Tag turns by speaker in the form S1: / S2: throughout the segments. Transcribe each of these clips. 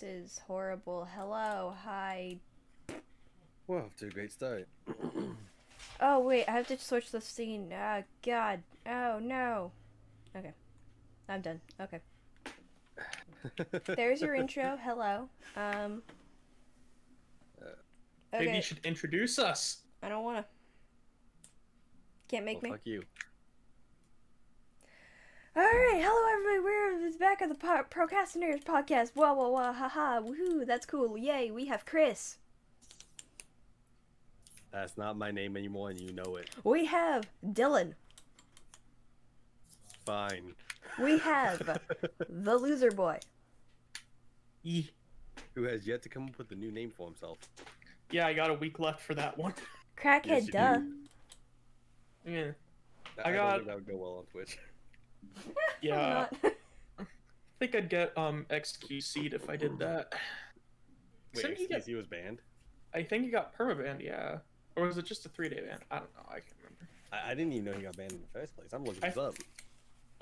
S1: This is horrible. Hello, hi.
S2: Well, off to a great start.
S1: Oh, wait, I have to switch the scene. Ah, God. Oh, no. Okay, I'm done. Okay. There's your intro. Hello.
S3: Maybe you
S1: Okay.
S3: should introduce us.
S1: I don't wanna. Can't make me.
S2: Fuck you.
S1: Alright, hello everybody. We're back at the Procrastinators podcast. Wah, wah, wah, haha, woohoo, that's cool. Yay, we have Chris.
S2: That's not my name anymore, and you know it.
S1: We have Dylan.
S2: Fine.
S1: We have the loser boy.
S2: Who has yet to come up with a new name for himself.
S3: Yeah, I got a week left for that one.
S1: Crackhead,
S2: Yes, you
S1: duh.
S2: do.
S3: Yeah.
S2: I
S3: got-
S2: don't think that would go well on Twitch.
S3: Yeah.
S1: Not.
S3: I think I'd get XQC'd if I did that.
S2: Wait,
S3: Didn't he get-
S2: XQC was banned?
S3: I think he got permabanned, yeah. Or was it just a 3-day ban? I don't know, I can't remember.
S2: I didn't even know he got banned in the first place. I'm looking this up.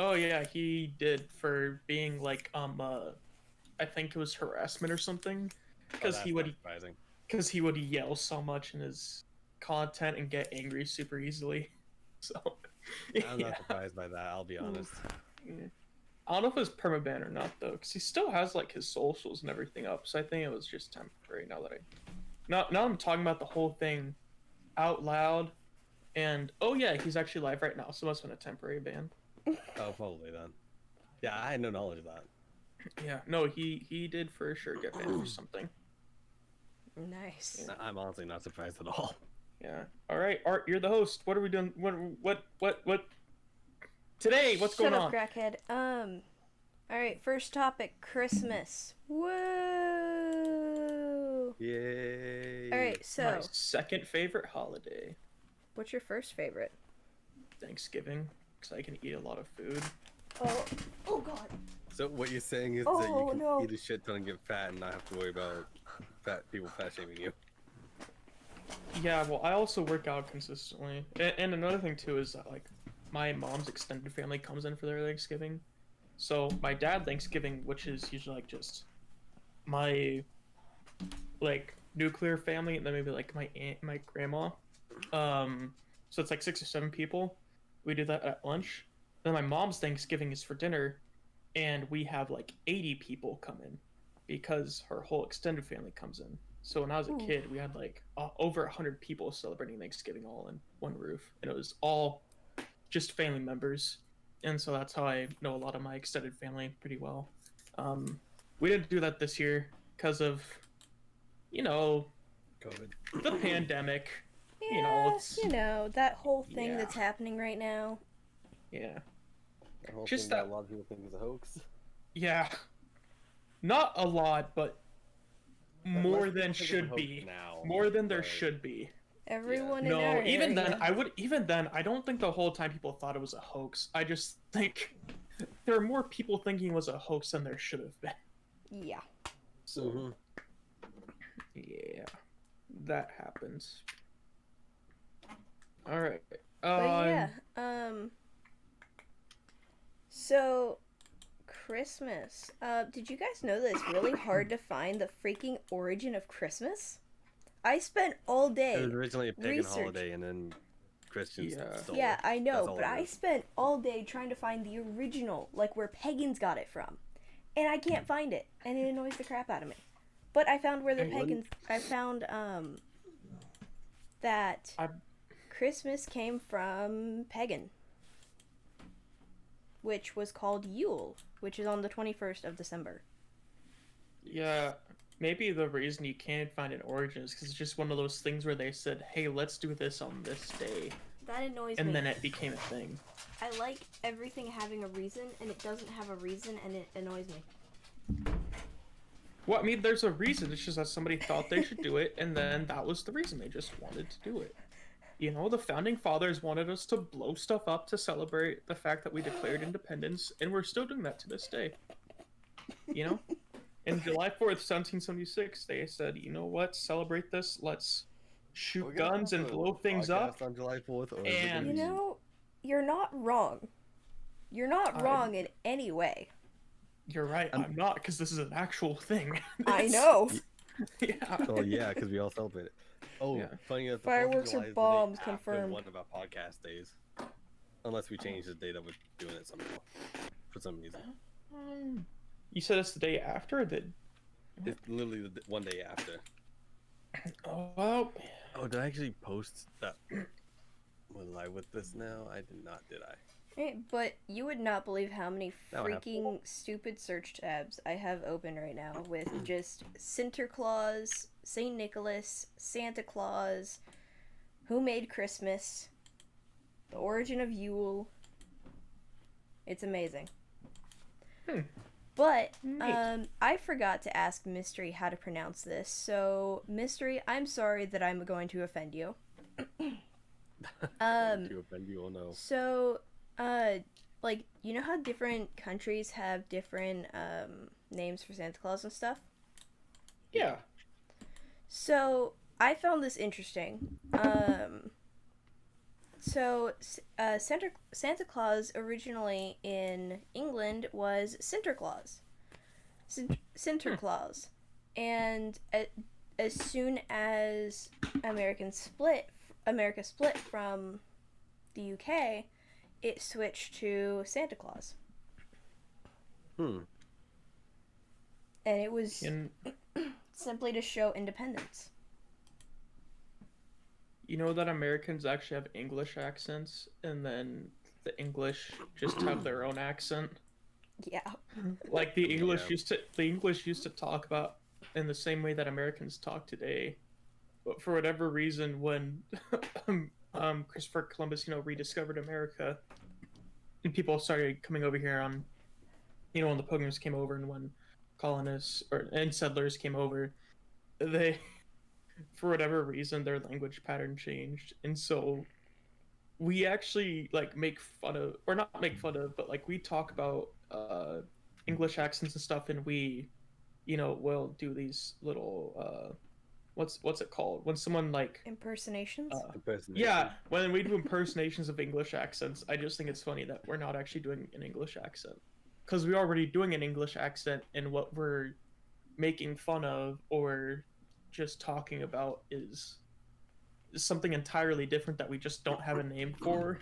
S3: Oh yeah, he did for being like I think it was harassment or something. Because
S2: Oh,
S3: he
S2: that's
S3: would
S2: not surprising.
S3: because he would yell so much in his content and get angry super easily. So
S2: I'm not surprised by that, I'll be honest.
S3: Yeah. I don't know if it was permaban or not though, because he still has like his socials and everything up. So I think it was just temporary. Now I'm talking about the whole thing out loud, and oh yeah, he's actually live right now. So it must have been a temporary ban.
S2: Oh, probably then. Yeah, I had no knowledge of that.
S3: Yeah, no, he did for sure get banned for something.
S1: Nice.
S3: Yeah.
S2: I'm honestly not surprised at all.
S3: Yeah. All right, Art, you're the host. What are we doing? What? Today, what's
S1: Shut
S3: going
S1: up,
S3: on?
S1: crackhead. Alright, first topic, Christmas. Woo!
S2: Yay.
S1: Alright, so,
S3: My second favorite holiday,
S1: what's your first favorite?
S3: Thanksgiving, because I can eat a lot of food.
S1: Oh god.
S2: So what you're saying is
S1: Oh,
S2: that you can
S1: no.
S2: eat a shit ton and get fat and not have to worry about people fat shaming you.
S3: Yeah, well, I also work out consistently, and another thing too is that like my mom's extended family comes in for their Thanksgiving, so my dad Thanksgiving, which is usually like just my like nuclear family, and then maybe like my aunt, my grandma, so it's like 6 or 7 people. We do that at lunch. Then my mom's Thanksgiving is for dinner, and we have like 80 people come in because her whole extended family comes in. So when I was a
S1: Ooh.
S3: kid, we had like over 100 people celebrating Thanksgiving all in one roof, and it was all just family members. And so that's how I know a lot of my extended family pretty well. We didn't do that this year because of, you know,
S2: COVID.
S3: the pandemic.
S1: Yeah,
S3: You know, it's-
S1: that whole thing
S3: Yeah.
S1: that's happening right now.
S3: Yeah,
S2: The whole
S3: Just
S2: thing that
S3: that-
S2: a lot of people think is a hoax.
S3: yeah, not a lot, but more
S2: Less
S3: than
S2: people think it's a
S3: should
S2: hoax
S3: be.
S2: now,
S3: More than there
S2: but-
S3: should be.
S1: Everyone in
S3: No,
S1: our
S3: even then,
S1: area.
S3: even then, I don't think the whole time people thought it was a hoax. I just think there are more people thinking it was a hoax than there should have been.
S1: Yeah.
S3: So,
S2: Mhm.
S3: yeah, that happens. All right.
S1: But yeah, so Christmas. Did you guys know that it's really hard to find the freaking origin of Christmas? I spent all
S2: It
S1: day.
S2: was originally a pagan
S1: research.
S2: holiday, and then Christians
S3: Yeah.
S2: stole
S1: Yeah,
S2: it.
S1: I know,
S2: That's all
S1: but
S2: it
S1: I
S2: is.
S1: spent all day trying to find the original, like where pagans got it from. And I can't find it, and it annoys the crap out of me. But I found where the
S2: Hey,
S1: pagans I found that
S3: I-
S1: Christmas came from pagan, which was called Yule, which is on the 21st of December.
S3: Yeah, maybe the reason you can't find an origin is because it's just one of those things where they said, "Hey, let's do this on this day,"
S1: That annoys
S3: and
S1: me.
S3: then it became a thing.
S1: I like everything having a reason, and it doesn't have a reason, and it annoys me.
S3: Well, I mean, there's a reason. It's just that somebody thought they should do it, and then that was the reason. They just wanted to do it. You know, the founding fathers wanted us to blow stuff up to celebrate the fact that we declared independence, and we're still doing that to this day. You know? In July 4th, 1776, they said, you know what, celebrate this, let's shoot
S2: We're gonna
S3: guns
S2: have
S3: and
S2: a
S3: blow things up.
S2: podcast on July 4th, or is it
S3: And-
S2: gonna
S1: You
S2: be-
S1: know, you're not wrong. You're not
S3: I-
S1: wrong in any way.
S3: You're right. I'm not, because this is an actual thing.
S1: I know.
S3: Yeah.
S2: Oh yeah, because we all celebrate it. Oh,
S3: Yeah.
S2: funny enough, the 4th of
S1: Fireworks or
S2: July is the day
S1: bombs
S2: after
S1: confirmed.
S2: one of our podcast days. Unless we change the day that we're doing it somehow. For some reason.
S3: You said it's the day after, or the...
S2: It's literally the one day after.
S3: Oh, well...
S2: Oh, did I actually post that? Was I with this now? I did not, did I?
S1: Right, but you would not believe how many
S2: Now I have
S1: freaking stupid search tabs I have open right now with just Sinterklaas, St. Nicholas, Santa Claus, Who Made Christmas, The Origin of Yule. It's amazing. But I forgot to ask Mystery how to pronounce this. So, Mystery, I'm sorry that I'm going to offend you.
S2: To offend you, oh no.
S1: So, like, you know how different countries have different names for Santa Claus and stuff?
S3: Yeah.
S1: So, I found this interesting. Santa Claus originally in England was Sinterklaas. Sinterklaas. And as soon as America split from the UK, it switched to Santa Claus. And it was simply to show independence.
S3: You know that Americans actually have English accents, and then the English just have their own accent?
S1: Yeah.
S3: Like the English used to talk about in the same way that Americans talk today. But for whatever reason, when Christopher Columbus, rediscovered America, and people started coming over here on, when the Pilgrims came over, and when colonists and settlers came over, they, for whatever reason, their language pattern changed, and so we actually make fun of, or not make fun of, but we talk about English accents and stuff, and we, will do these little what's it called when someone
S1: Impersonations?
S3: Yeah, when we do impersonations of English accents, I just think it's funny that we're not actually doing an English accent, because we're already doing an English accent, and what we're making fun of or just talking about is something entirely different that we just don't have a name for,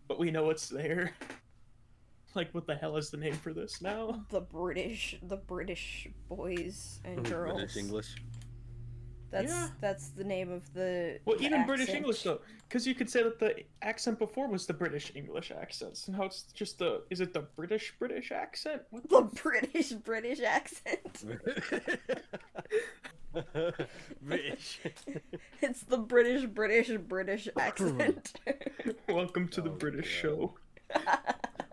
S3: but we know it's there. What the hell is the name for this now?
S1: The British boys and girls.
S2: British English.
S1: That's the name of the.
S3: Well,
S1: the
S3: even
S1: accent.
S3: British English though, because you could say that the accent before was the British English accents, and now it's just is it the British accent? What
S1: The British accent.
S2: British.
S1: It's the British accent.
S3: Welcome to the
S2: Oh,
S3: British
S2: God.
S3: show.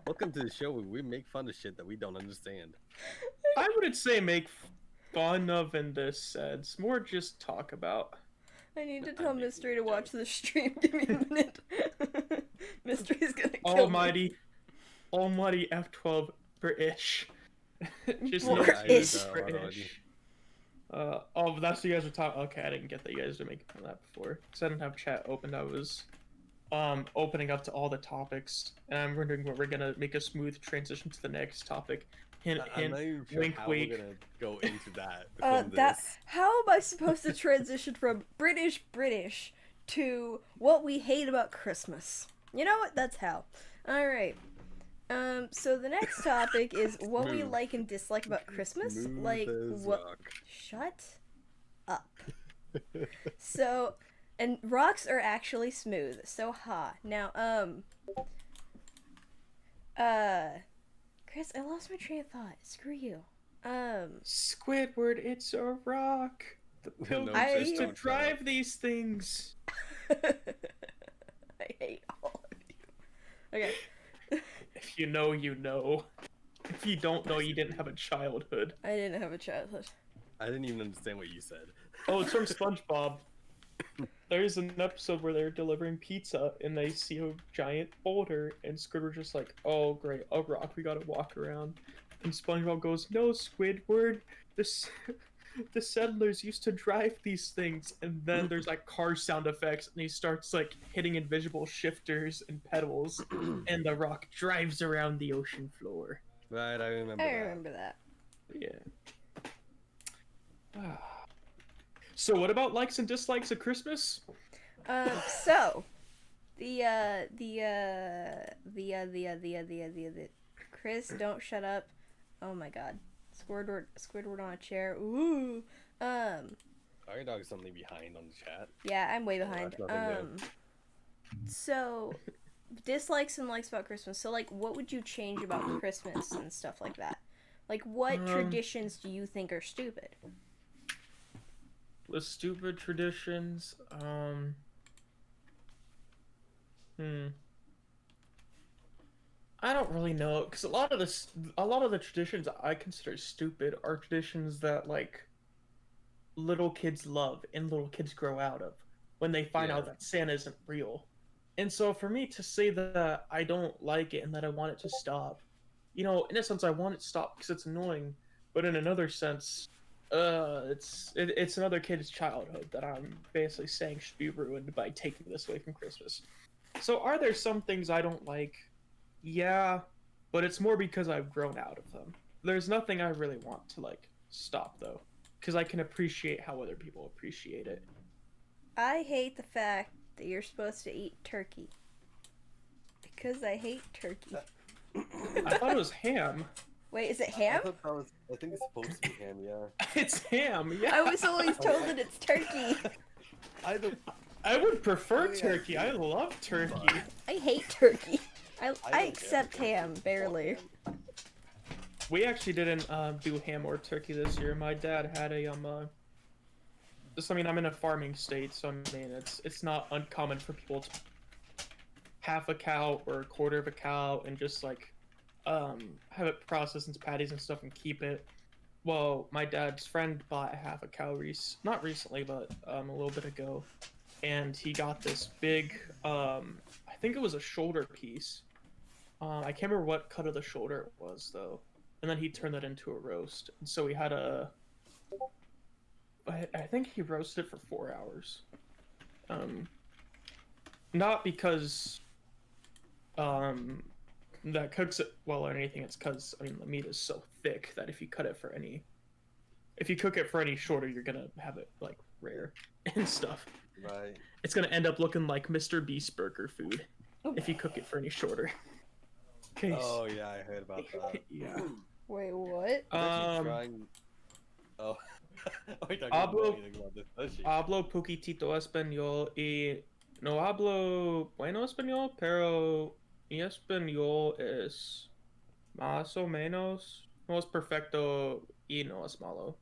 S2: Welcome to the show where we make fun of shit that we don't understand.
S3: I wouldn't say make fun of in this sense, more just talk about.
S1: I need to
S2: I'm
S1: tell
S2: making
S1: Mystery
S2: a
S1: to
S2: joke.
S1: watch the stream. Give me a minute. Mystery's gonna kill
S3: Almighty F12 British. Just
S1: British.
S3: British. Oh, that's what you guys were talking. Okay, I didn't get that you guys were making fun of that before, because I didn't have chat opened. I was opening up to all the topics, and I'm wondering what we're gonna make a smooth transition to the next topic. Hint,
S2: I'm
S3: hint,
S2: not even sure
S3: wink,
S2: how
S3: wink.
S2: we're gonna go into that. From
S1: That
S2: this.
S1: how am I supposed to transition from British to what we hate about Christmas? You know what? That's how. All right. So the next topic is what we
S2: Smooth.
S1: like and dislike about Christmas.
S2: Smooth
S1: Like
S2: as
S1: what?
S2: rock.
S1: Shut up. So, and rocks are actually smooth. So Now, Chris, I lost my train of thought. Screw you.
S3: Squidward, it's a rock. The
S2: No,
S3: pilgrims
S1: I-
S3: used to
S2: don't shut
S3: drive
S2: up.
S3: these things.
S1: I hate all of you. Okay.
S3: If you know, you know. If you don't know, you didn't have a childhood.
S1: I didn't have a childhood.
S2: I didn't even understand what you said.
S3: Oh, it's from SpongeBob. There's an episode where they're delivering pizza and they see a giant boulder, and Squidward's just like, "Oh, great, a rock. We gotta walk around." And SpongeBob goes, "No, Squidward. The settlers used to drive these things." And then there's car sound effects, and he starts hitting invisible shifters and pedals, and the rock drives around the ocean floor.
S2: Right, I remember
S1: I
S2: that.
S1: remember that.
S3: Yeah. So what about likes and dislikes of Christmas?
S1: So the Chris, don't shut up. Oh my god. Squidward on a chair. Ooh.
S2: Our dog is something behind on the chat.
S1: Yeah, I'm way behind.
S2: that's nothing new.
S1: So dislikes and likes about Christmas. So like what would you change about Christmas and stuff like that? Like what traditions do you think are stupid?
S3: The stupid traditions, I don't really know, because a lot of the traditions I consider stupid are traditions that like little kids love and little kids grow out of when they find out that Santa isn't real. And so for me to say that I don't like it and that I want it to stop, in a sense I want it to stop because it's annoying, but in another sense, it's another kid's childhood that I'm basically saying should be ruined by taking this away from Christmas. So are there some things I don't like? Yeah, but it's more because I've grown out of them. There's nothing I really want to like stop though, because I can appreciate how other people appreciate it.
S1: I hate the fact that you're supposed to eat turkey. Because I hate turkey.
S3: I thought it was ham.
S1: Wait, is it ham?
S2: I think it's supposed to be ham, yeah.
S3: It's ham, yeah.
S1: I was always told that it's turkey.
S3: I would prefer turkey. I love turkey.
S1: I hate turkey. I accept ham, barely.
S3: We actually didn't do ham or turkey this year. My dad had a I'm in a farming state, so I mean it's not uncommon for people to half a cow or a quarter of a cow and just like have it processed into patties and stuff and keep it. Well, my dad's friend bought a half a cow not recently, but a little bit ago, and he got this big I think it was a shoulder piece. I can't remember what cut of the shoulder it was though, and then he turned that into a roast. And so we had I think he roasted it for 4 hours. Not because that cooks it well or anything. It's because the meat is so thick that if you cook it for any shorter, you're gonna have it like rare and stuff.
S2: Right.
S3: It's gonna end up looking like Mr. Beast burger food if you cook it for any shorter.
S2: Oh yeah, I heard about that.
S3: Yeah.
S1: Wait, what?
S2: Trying... Oh.
S3: Hablo poquitito español y no hablo bueno español, pero mi español es más o menos, no es perfecto y no es malo.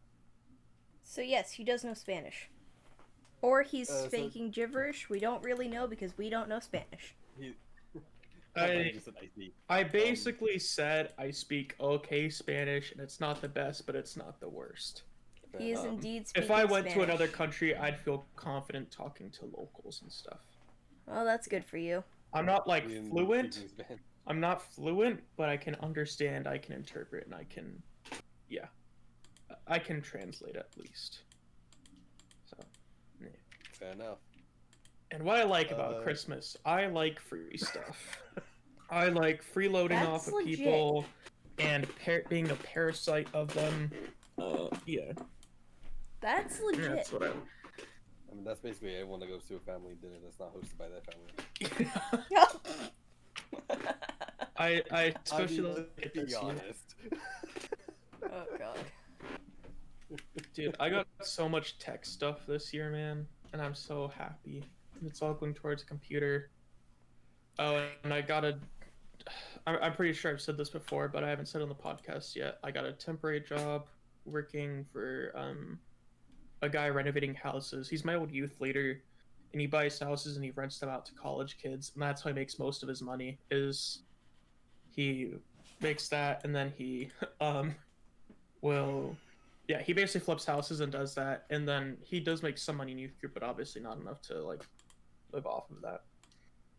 S1: So yes, he does know Spanish. Or he's speaking gibberish. We don't really know because we don't know Spanish.
S3: I basically said I speak okay Spanish, and it's not the best, but it's not the worst.
S1: He is indeed speaking
S3: If I went
S1: Spanish.
S3: to another country, I'd feel confident talking to locals and stuff.
S1: Well, that's good for you.
S3: I'm not like fluent. I'm not fluent, but I can understand, I can interpret, and I can translate at least. So, yeah.
S2: Fair enough.
S3: And what I like about Christmas, I like free stuff. I like freeloading off of
S1: legit.
S3: people and being a parasite of them. Yeah.
S1: That's legit.
S3: Yeah, that's what
S2: I mean, that's basically everyone that goes to a family dinner that's not hosted by their family.
S3: I especially like
S2: be
S3: this year.
S2: honest.
S1: Oh god.
S3: Dude, I got so much tech stuff this year, man, and I'm so happy. It's all going towards a computer. Oh, and I'm pretty sure I've said this before, but I haven't said it on the podcast yet. I got a temporary job working for a guy renovating houses. He's my old youth leader, and he buys houses and he rents them out to college kids, and that's how he makes most of his money. Is he makes that, and then he he basically flips houses and does that, and then he does make some money in youth group, but obviously not enough to like live off of that.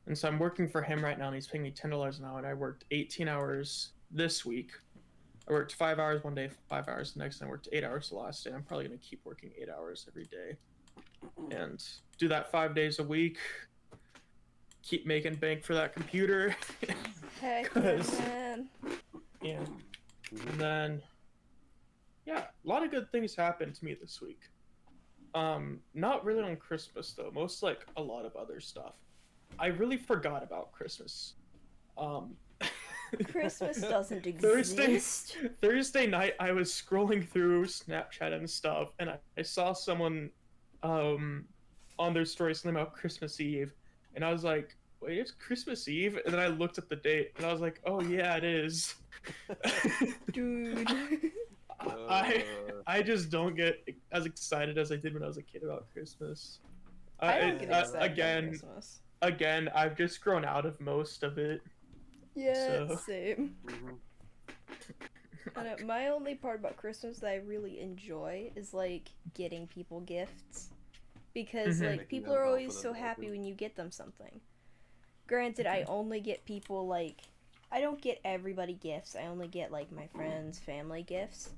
S3: And so I'm working for him right now, and he's paying me $10 an hour, and I worked 18 hours this week. I worked 5 hours one day, 5 hours the next, and I worked 8 hours the last day. I'm probably going to keep working 8 hours every day and do that 5 days a week. Keep making bank for that computer.
S1: Heck yeah, man.
S3: Yeah. And then Yeah, a lot of good things happened to me this week. Not really on Christmas though. Most like a lot of other stuff. I really forgot about Christmas. Um,
S1: Christmas doesn't
S3: Thursday
S1: exist.
S3: Thursday night, I was scrolling through Snapchat and stuff, and I saw someone, on their story something about Christmas Eve, and I was like, "Wait, it's Christmas Eve?" And then I looked at the date, and I was like, "Oh yeah, it is."
S1: Dude.
S3: I just don't get as excited as I did when I was a kid about Christmas.
S1: I don't get excited about
S3: Again,
S1: Christmas.
S3: I've just grown out of most of it.
S1: Yeah,
S3: So-
S1: same.
S2: Mhm.
S1: I know, my only part about Christmas that I really enjoy is like getting people gifts. Because
S3: Mhm.
S1: like
S2: Making
S1: people
S2: them
S1: are
S2: all for
S1: always
S2: them
S1: so
S2: to
S1: happy
S2: open.
S1: when you get them something. Granted, I only get people like I don't get everybody gifts. I only get like my friends, family gifts.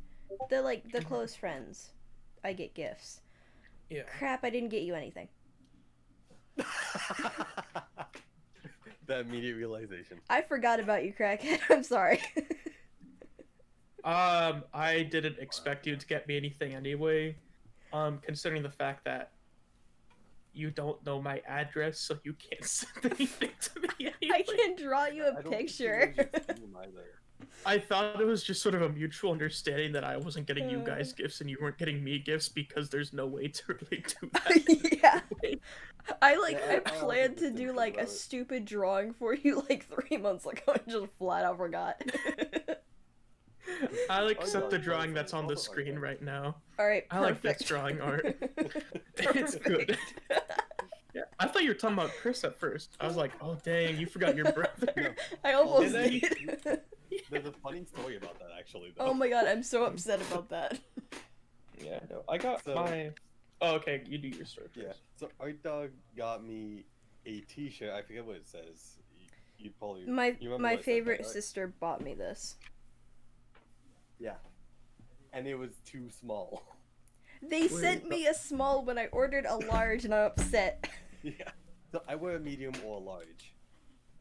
S1: The close friends. I get gifts.
S3: Yeah.
S1: Crap, I didn't get you anything.
S2: That immediate realization.
S1: I forgot about you, crackhead. I'm sorry.
S3: I didn't expect you to get me anything anyway. Considering the fact that you don't know my address, so you can't send anything to me anyway.
S1: I can draw you a
S2: I don't think she
S1: picture.
S2: knows your name either.
S3: I thought it was just sort of a mutual understanding that I wasn't getting you guys gifts and you weren't getting me gifts because there's no way to really do that.
S1: Yeah. I
S2: Yeah,
S1: I
S2: I
S1: planned to
S2: honestly
S1: do
S2: think
S1: like a
S2: about it.
S1: stupid drawing for you like 3 months ago and just flat out forgot.
S3: I'll accept the
S2: no,
S3: drawing
S2: it's
S3: that's on the
S2: also like
S3: screen
S2: that.
S3: right now.
S1: Alright,
S3: I like
S1: perfect.
S3: this drawing art. It's good.
S1: Perfect.
S3: Yeah, I thought you were talking about Chris at first. I was like, oh dang, you forgot your brother.
S2: No.
S1: I almost
S3: And then-
S1: did.
S2: There's a funny story about that actually though.
S1: Oh my god, I'm so upset about that.
S3: Yeah, no, I got
S2: So-
S3: my. Oh, okay, you do your story first.
S2: Yeah. So Art Dog got me a T-shirt. I forget what it says. You probably
S1: My
S2: you remember
S1: my
S2: what it said,
S1: favorite
S2: right?
S1: sister bought me this.
S2: Yeah. And it was too small.
S1: They sent me a small when I ordered a large and I'm upset.
S2: Yeah. So I wear a medium or a large.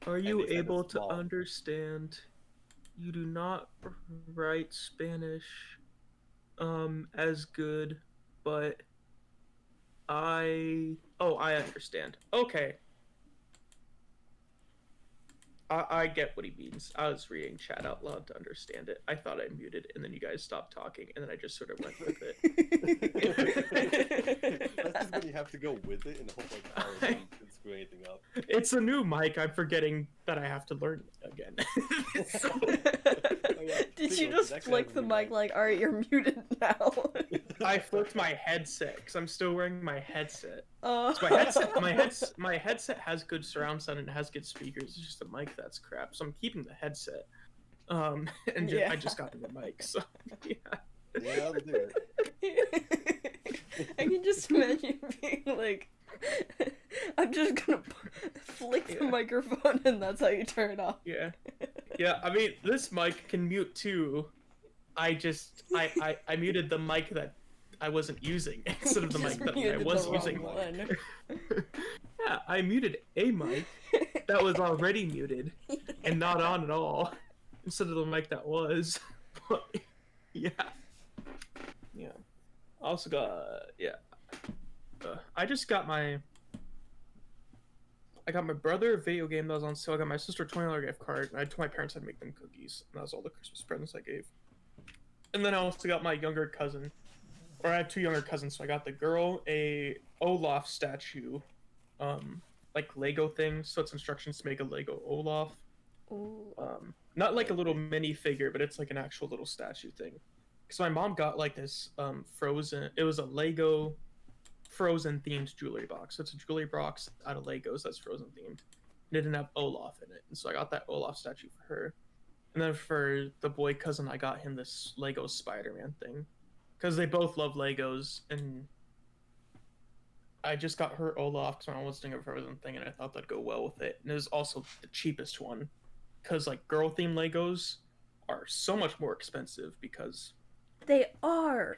S3: Are
S2: And
S3: you
S2: they said
S3: able
S2: it's
S3: to
S2: small.
S3: understand? You do not write Spanish as good, but I understand. Okay. I get what he means. I was reading chat out loud to understand it. I thought I muted, and then you guys stopped talking, and then I just sort of went with it.
S2: That's just when you have to go with it and hope like Tyler doesn't screw anything up.
S3: It's a new mic. I'm forgetting that I have to learn again. So-
S1: Did you
S2: Bingo,
S1: just
S2: that guy
S1: flick
S2: has
S1: the
S2: a new
S1: mic like, alright, you're muted now?
S3: I flipped my headset because I'm still wearing my headset.
S1: Uh,
S3: So my headset has good surround sound and it has good speakers. It's just the mic that's crap. So I'm keeping the headset. And
S1: Yeah.
S3: I just got the mic. So yeah.
S2: Yeah, that'll do it.
S1: I can just imagine being like, I'm just gonna flick the
S3: Yeah.
S1: microphone and that's how you turn it off.
S3: Yeah. Yeah, I mean this mic can mute too. I muted the mic that I wasn't using instead of the
S1: Just
S3: mic that I
S1: muted the
S3: was
S1: wrong
S3: using.
S1: one.
S3: Yeah, I muted a mic that was already muted and not on at all instead of the mic that was. But, yeah. Yeah. I also got I just got my brother a video game that was on sale. I got my sister a $20 gift card. And I told my parents I'd make them cookies. And that was all the Christmas presents I gave. And then I also got my younger cousin. Or I have two younger cousins, so I got the girl a Olaf statue. Like Lego thing. So it's instructions to make a Lego Olaf.
S1: Ooh.
S3: Not like a little mini figure, but it's like an actual little statue thing. Because my mom got like this Frozen. It was a Lego Frozen themed jewelry box. So it's a jewelry box out of Legos that's Frozen themed. And it didn't have Olaf in it, and so I got that Olaf statue for her. And then for the boy cousin, I got him this Lego Spider-Man thing, because they both love Legos. And I just got her Olaf because my mom was doing a Frozen thing, and I thought that'd go well with it. And it was also the cheapest one, because like girl themed Legos are so much more expensive because
S1: They are.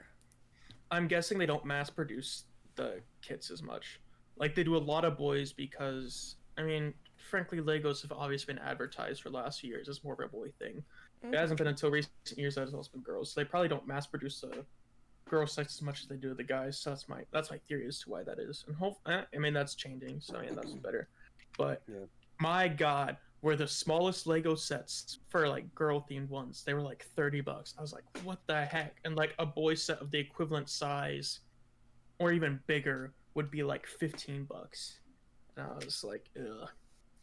S3: I'm guessing they don't mass produce the kits as much. Like they do a lot of boys because I mean, frankly, Legos have always been advertised for the last few years as more of a boy thing. It hasn't been until recent years that it's also been girls. So they probably don't mass produce the girl sex as much as they do the guys. So that's my theory as to why that is. And I mean that's changing. So yeah, that's better. But my God, were the smallest Lego sets for like girl themed ones. They were like $30. I was like, what the heck? And like a boy set of the equivalent size, or even bigger, would be like $15. And I was like, ugh.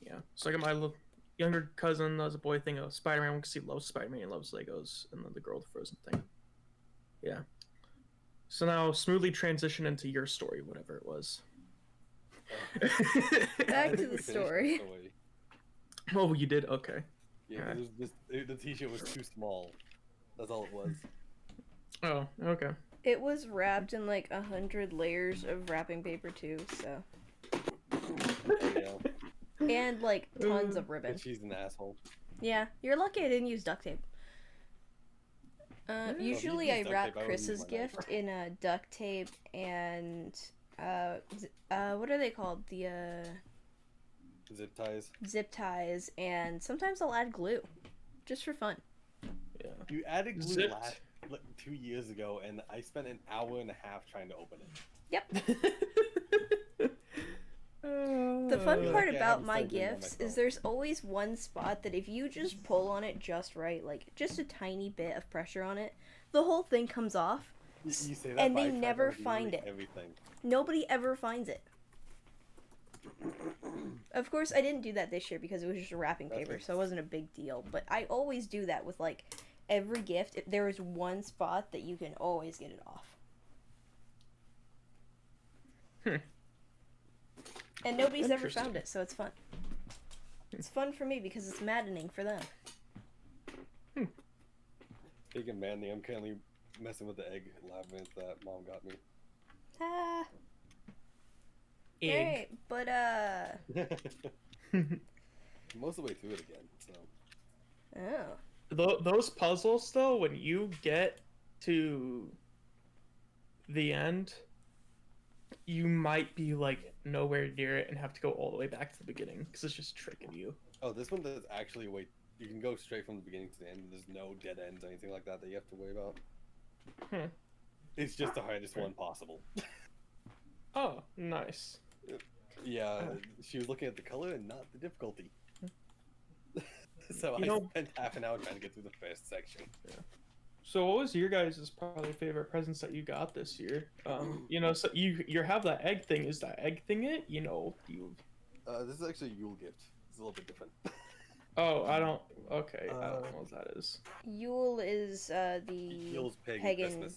S3: Yeah. So I got my little younger cousin that was a boy thing of Spider-Man because he loves Spider-Man and loves Legos, and then the girl with the Frozen thing. Yeah. So now smoothly transition into your story, whatever it was.
S1: Back to the story.
S3: Oh, you did? Okay.
S2: Yeah, the t-shirt was too small. That's all it was.
S3: Oh, okay.
S1: It was wrapped in like 100 layers of wrapping paper too, so.
S2: Yeah.
S1: And like tons of ribbon.
S2: But she's an asshole.
S1: Yeah, you're lucky I didn't use duct tape. Usually I wrap Chris's gift in duct tape and what are they called? The
S2: zip ties.
S1: Zip ties, and sometimes I'll add glue, just for fun.
S2: Yeah. You added glue like 2 years ago, and I spent an hour and a half trying to open it.
S1: Yep. The fun part about my gifts is there's always one spot that if you just pull on it just right, like just a tiny bit of pressure on it, the whole thing comes off.
S2: You say that,
S1: and they never find it.
S2: Everything.
S1: Nobody ever finds it. Of course, I didn't do that this year because it was just a wrapping paper, so it wasn't a big deal. But I always do that with like every gift. If there is one spot that you can always get it off. And nobody's ever found it, so it's fun. It's fun for me because it's maddening for them.
S2: Speaking of maddening, I'm currently messing with the egg labyrinth that Mom got me.
S1: Egg. Right, but
S2: most of the way through it again, so.
S1: Oh.
S3: Those puzzles, though, when you get to the end, you might be like nowhere near it and have to go all the way back to the beginning because it's just tricking you.
S2: Oh, this one does actually wait. You can go straight from the beginning to the end. There's no dead ends or anything like that you have to worry about. It's just the hardest one possible.
S3: Oh, nice.
S2: Yeah, she was looking at the color and not the difficulty. So I spent half an hour trying to get through the first section.
S3: Yeah. So what was your guys' probably favorite presents that you got this year? You know, so you have that egg thing. Is that egg thing it? You know,
S2: this is actually a Yule gift. It's a little bit different.
S3: Oh, I don't. Okay, I don't know what that is.
S1: Yule is the
S2: Yule's
S1: pagan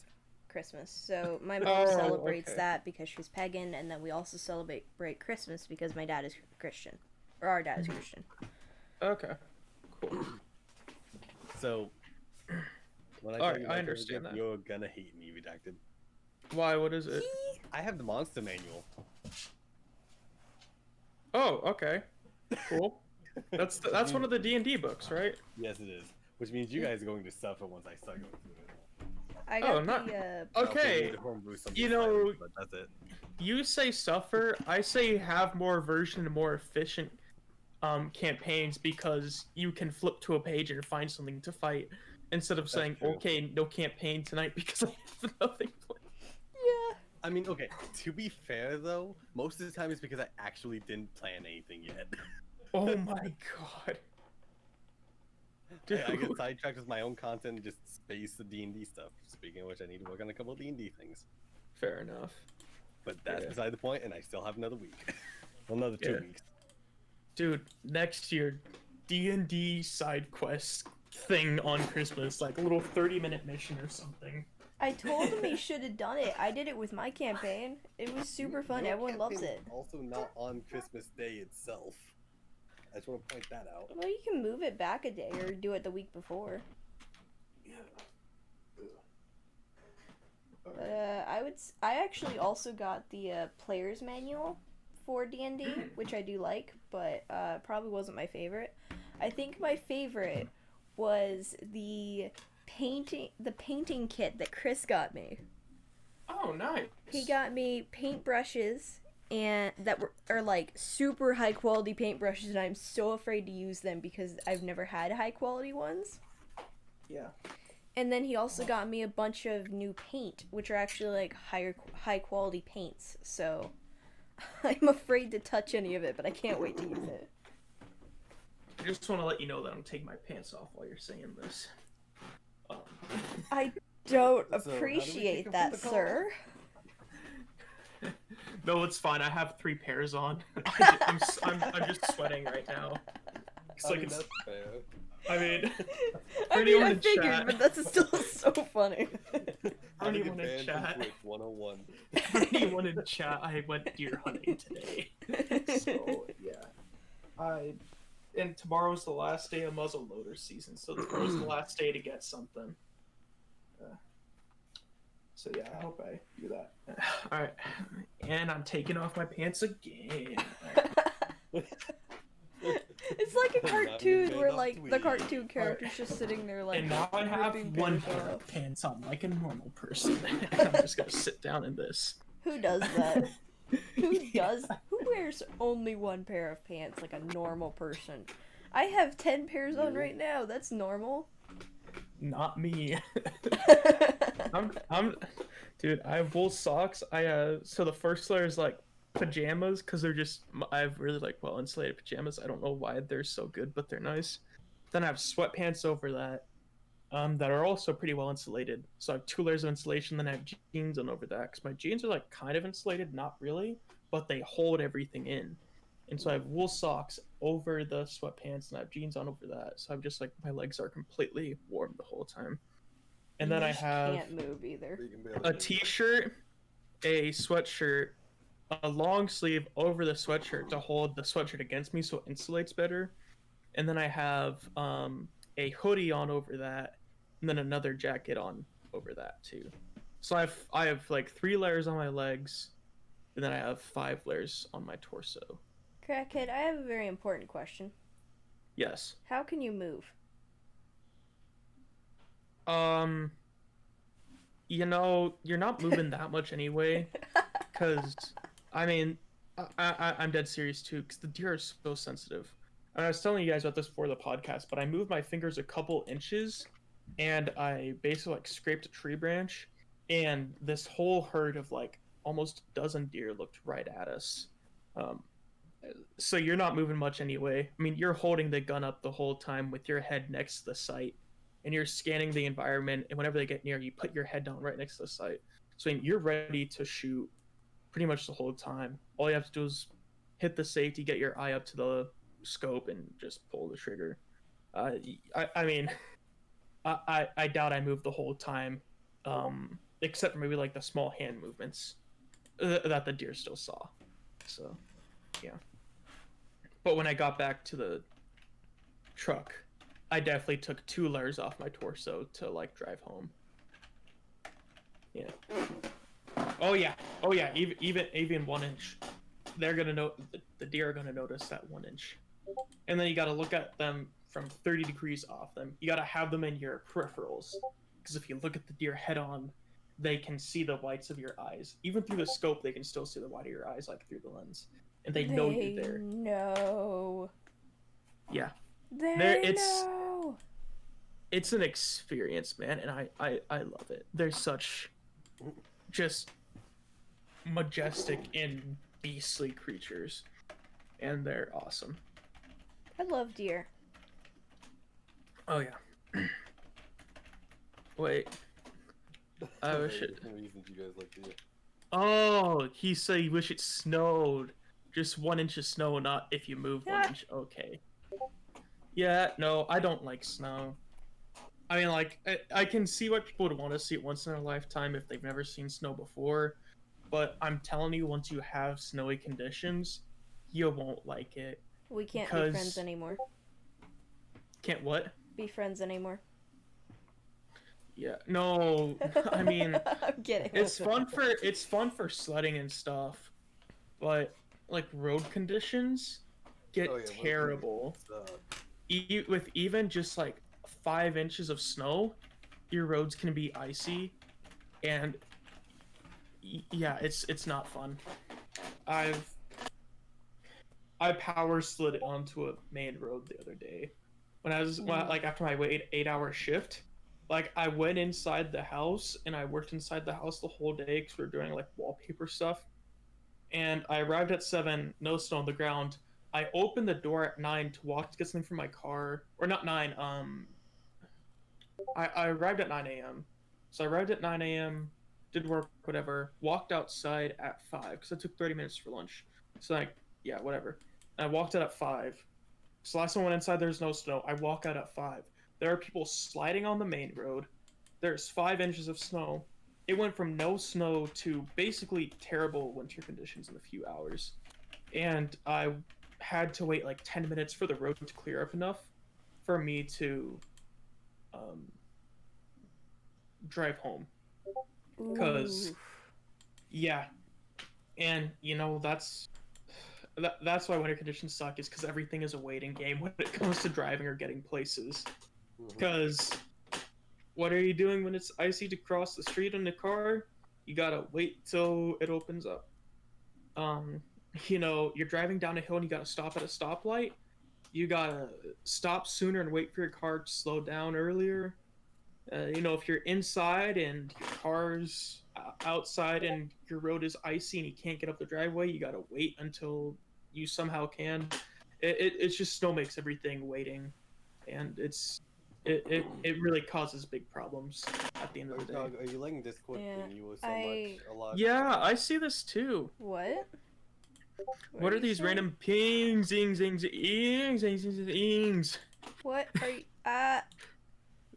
S1: Christmas. So my mom celebrates that because she's pagan, and then we also celebrate Christmas because my dad is Christian, or our dad is Christian.
S3: Okay, cool.
S2: So.
S3: Alright, I understand that.
S2: You're gonna hate me, redacted.
S3: Why? What is it?
S2: I have the monster manual.
S3: Oh, okay. Cool. That's one of the D&D books, right?
S2: Yes, it is. Which means you guys are going to suffer once I start going through it.
S1: I got
S3: okay. You know,
S2: but that's it.
S3: You say suffer. I say have more version and more efficient campaigns because you can flip to a page and find something to fight. Instead of saying, okay, no campaign tonight because I have nothing planned.
S1: Yeah.
S2: I mean, okay, to be fair though, most of the time it's because I actually didn't plan anything yet.
S3: Oh my god.
S2: Dude. I get sidetracked with my own content and just space the D&D stuff. Speaking of which, I need to work on a couple of D&D things.
S3: Fair enough.
S2: But that's beside the point, and I still have another week. Well, another 2 weeks.
S3: Dude, next year, D&D side quest thing on Christmas, like a little 30-minute mission or something.
S1: I told him he should have done it. I did it with my campaign. It was super fun. Everyone loves it.
S2: Also not on Christmas Day itself. I just want to point that out.
S1: Well, you can move it back a day or do it the week before. I actually also got the player's manual for D&D, which I do like, but probably wasn't my favorite. I think my favorite was the painting kit that Chris got me.
S3: Oh, nice.
S1: He got me paintbrushes and that are like super high quality paintbrushes, and I'm so afraid to use them because I've never had high quality ones.
S3: Yeah.
S1: And then he also got me a bunch of new paint, which are actually like high quality paints. So I'm afraid to touch any of it, but I can't wait to use it.
S3: I just want to let you know that I'm taking my pants off while you're saying this.
S1: I don't
S2: So, how do we
S1: appreciate
S2: kick
S1: that,
S2: off the call?
S1: sir.
S3: No, it's fine. I have 3 pairs on. I'm just sweating right now. It's
S2: I
S3: like
S2: mean,
S3: it's.
S2: that's fair.
S3: I mean,
S1: I
S3: anyone
S1: mean, I
S3: in
S1: figured,
S3: chat-
S1: but that's still so funny.
S2: How to
S3: anyone
S2: get
S3: in
S2: banned from
S3: chat.
S2: Twitch 101.
S3: Anyone in chat, I went deer hunting today. So yeah, and tomorrow's the last day of muzzleloader season, so tomorrow's the last day to get something. So yeah, I hope I do that. All right, and I'm taking off my pants again.
S1: It's like a
S2: Not even
S1: cartoon
S2: banned
S1: where
S2: off
S1: like the
S2: Tweet.
S1: cartoon character's just sitting there like.
S3: And now I have
S1: ripping
S3: one
S1: pairs
S3: pair
S1: off.
S3: of pants on like a normal person. And I'm just gonna sit down in this.
S1: Who does that? Who wears only one pair of pants like a normal person? I have 10 pairs on
S2: You?
S1: right now. That's normal.
S3: Not me. Dude, I have wool socks. So the first layer is like pajamas because I have really like well insulated pajamas. I don't know why they're so good, but they're nice. Then I have sweatpants over that are also pretty well insulated. So I have 2 layers of insulation. Then I have jeans on over that because my jeans are like kind of insulated, not really, but they hold everything in. And so I have wool socks over the sweatpants, and I have jeans on over that. So I'm just like my legs are completely warm the whole time. And then I have
S1: Can't move either.
S2: You can barely
S3: a
S2: move.
S3: t-shirt, a sweatshirt, a long sleeve over the sweatshirt to hold the sweatshirt against me so it insulates better. And then I have a hoodie on over that, and then another jacket on over that too. So I have like 3 layers on my legs, and then I have 5 layers on my torso.
S1: Crackhead, I have a very important question.
S3: Yes.
S1: How can you move?
S3: You're not moving that much anyway, because I mean, I'm dead serious too, because the deer are so sensitive. And I was telling you guys about this before the podcast, but I moved my fingers a couple inches, and I basically like scraped a tree branch, and this whole herd of like almost a dozen deer looked right at us. So you're not moving much anyway. I mean, you're holding the gun up the whole time with your head next to the sight, and you're scanning the environment, and whenever they get near, you put your head down right next to the sight. So I mean, you're ready to shoot pretty much the whole time. All you have to do is hit the safety, get your eye up to the scope, and just pull the trigger. I doubt I moved the whole time, except for maybe like the small hand movements that the deer still saw. So, yeah. But when I got back to the truck, I definitely took 2 layers off my torso to like drive home. Yeah. Oh yeah. Even 1 inch. They're gonna know the deer are gonna notice that 1 inch. And then you gotta look at them from 30 degrees off them. You gotta have them in your peripherals, because if you look at the deer head on, they can see the whites of your eyes. Even through the scope, they can still see the white of your eyes, like through the lens, and they know you're there.
S1: No.
S3: Yeah.
S1: It's
S3: It's an experience, man, and I love it. They're such just majestic and beastly creatures, and they're awesome.
S1: I love deer.
S3: Oh yeah. Wait. I wish it.
S2: Reasons you guys like deer.
S3: Oh, he said he wish it snowed. Just 1 inch of snow, not if you move 1 inch. Okay. Yeah, no, I don't like snow. I mean, like, I can see why people would want to see it once in their lifetime if they've never seen snow before, but I'm telling you, once you have snowy conditions, you won't like it.
S1: We can't be friends anymore.
S3: Can't what?
S1: Be friends anymore.
S3: Yeah, no, I mean,
S1: I'm kidding.
S3: it's fun for sledding and stuff, but like road conditions get terrible. With even just like 5 inches of snow, your roads can be icy, and yeah, it's not fun. I've I power slid onto a main road the other day when like after my 8 hour shift. Like I went inside the house and I worked inside the house the whole day because we were doing like wallpaper stuff. And I arrived at 7, no snow on the ground. I opened the door at 9 to walk to get something from my car, or not 9. I arrived at 9 a.m. So I arrived at 9 a.m. Did work, whatever. Walked outside at 5 because I took 30 minutes for lunch. So like, yeah, whatever. I walked out at 5. So last time I went inside, there's no snow. I walk out at 5. There are people sliding on the main road. There's 5 inches of snow. It went from no snow to basically terrible winter conditions in a few hours. And I had to wait like 10 minutes for the road to clear up enough for me to drive home. Because, yeah. And, you know, that's why winter conditions suck, is because everything is a waiting game when it comes to driving or getting places. Because what are you doing when it's icy to cross the street in the car? You gotta wait till it opens up. You know, you're driving down a hill and you gotta stop at a stoplight. You gotta stop sooner and wait for your car to slow down earlier. You know, if you're inside and your car's outside and your road is icy and you can't get up the driveway, you gotta wait until you somehow can. It's just snow makes everything waiting, and it really causes big problems at the end of the day.
S2: Dog, are you letting Discord ping you so much a lot?
S3: Yeah, I see this too.
S1: What?
S3: What are these random pings, zings, zings, ings, zings, zings, ings?
S1: What are you?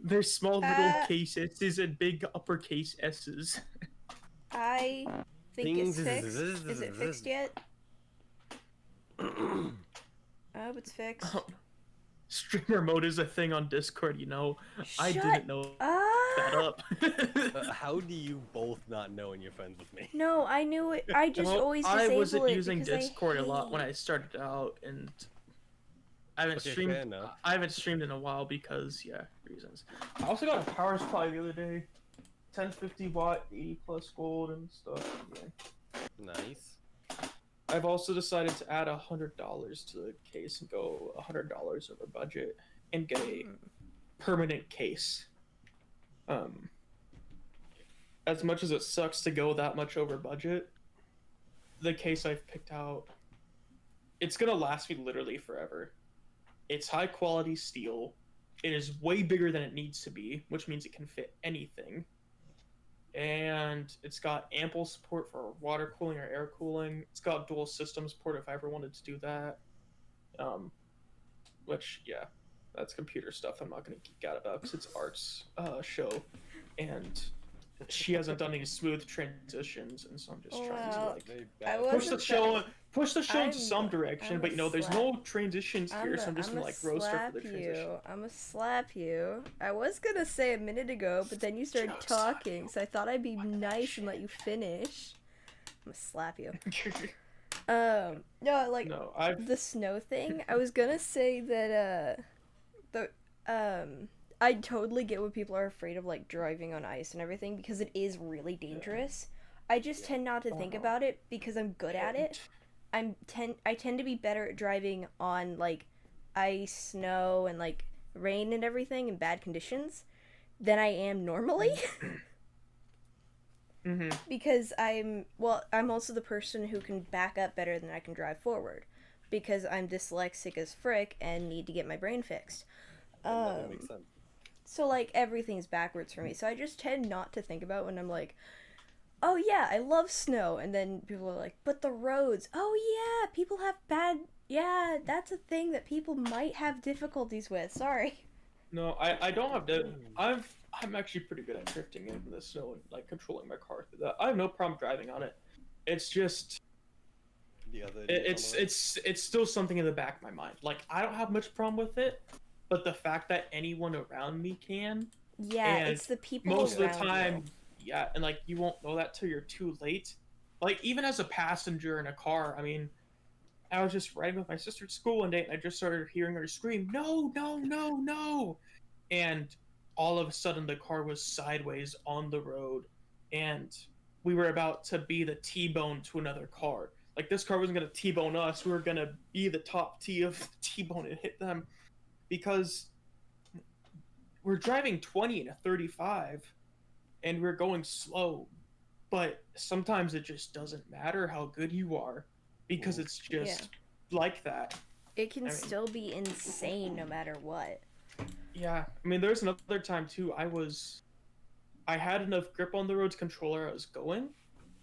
S3: There's small little case S's and big uppercase S's.
S1: I think it's fixed. Is it fixed yet? I hope it's fixed.
S3: Oh. Streamer mode is a thing on Discord, you know. I didn't know that up.
S2: How do you both not know when you're friends with me?
S1: No, I knew it. I just always disable it.
S3: I wasn't using Discord a lot when I started out, and I haven't streamed. I haven't streamed in a while because, yeah, reasons. I also got a power supply the other day, 1050 watt, 80 plus gold and stuff. Yeah.
S2: Nice.
S3: I've also decided to add $100 to the case and go $100 over budget and get a permanent case. As much as it sucks to go that much over budget, the case I've picked out, it's gonna last me literally forever. It's high quality steel. It is way bigger than it needs to be, which means it can fit anything. And it's got ample support for water cooling or air cooling. It's got dual system support if I ever wanted to do that. Which, yeah, that's computer stuff I'm not going to geek out about because it's Art's show. And she hasn't done any smooth transitions, and so I'm just trying to like push the show into some direction. But you know, there's no transitions here, so I'm just gonna like roast her for the transition.
S1: I'ma slap you. I was gonna say a minute ago, but then you started talking, so I thought I'd be nice and let you finish. I'm gonna slap you. The snow thing. I was gonna say that I totally get what people are afraid of, like, driving on ice and everything, because it is really dangerous. I just tend not to think about it because I'm good at it. I tend to be better at driving on, like, ice, snow, and, like, rain and everything in bad conditions than I am normally. Because I'm also the person who can back up better than I can drive forward, because I'm dyslexic as frick and need to get my brain fixed.
S2: That makes sense.
S1: So, like, everything's backwards for me. So I just tend not to think about when I'm like, oh, yeah, I love snow. And then people are like, but the roads. Oh, yeah, people have bad... Yeah, that's a thing that people might have difficulties with. Sorry.
S3: No, I don't have... I'm actually pretty good at drifting in the snow and, like, controlling my car through that. I have no problem driving on it. It's just... It's still something in the back of my mind. Like, I don't have much problem with it. But the fact that anyone around me can,
S1: it's the people
S3: most
S1: around
S3: of the time,
S1: you.
S3: and like you won't know that till you're too late. Like even as a passenger in a car, I mean, I was just riding with my sister to school one day, and I just started hearing her scream, "No, no, no, no!" And all of a sudden, the car was sideways on the road, and we were about to be the T-bone to another car. like this car wasn't gonna T-bone us. We were gonna be the top T of T-bone and hit them, because we're driving 20 and a 35, and we're going slow. But sometimes it just doesn't matter how good you are, because it's just like that.
S1: It can still be insane no matter what.
S3: Yeah, I mean, there's another time too. I had enough grip on the road's controller I was going,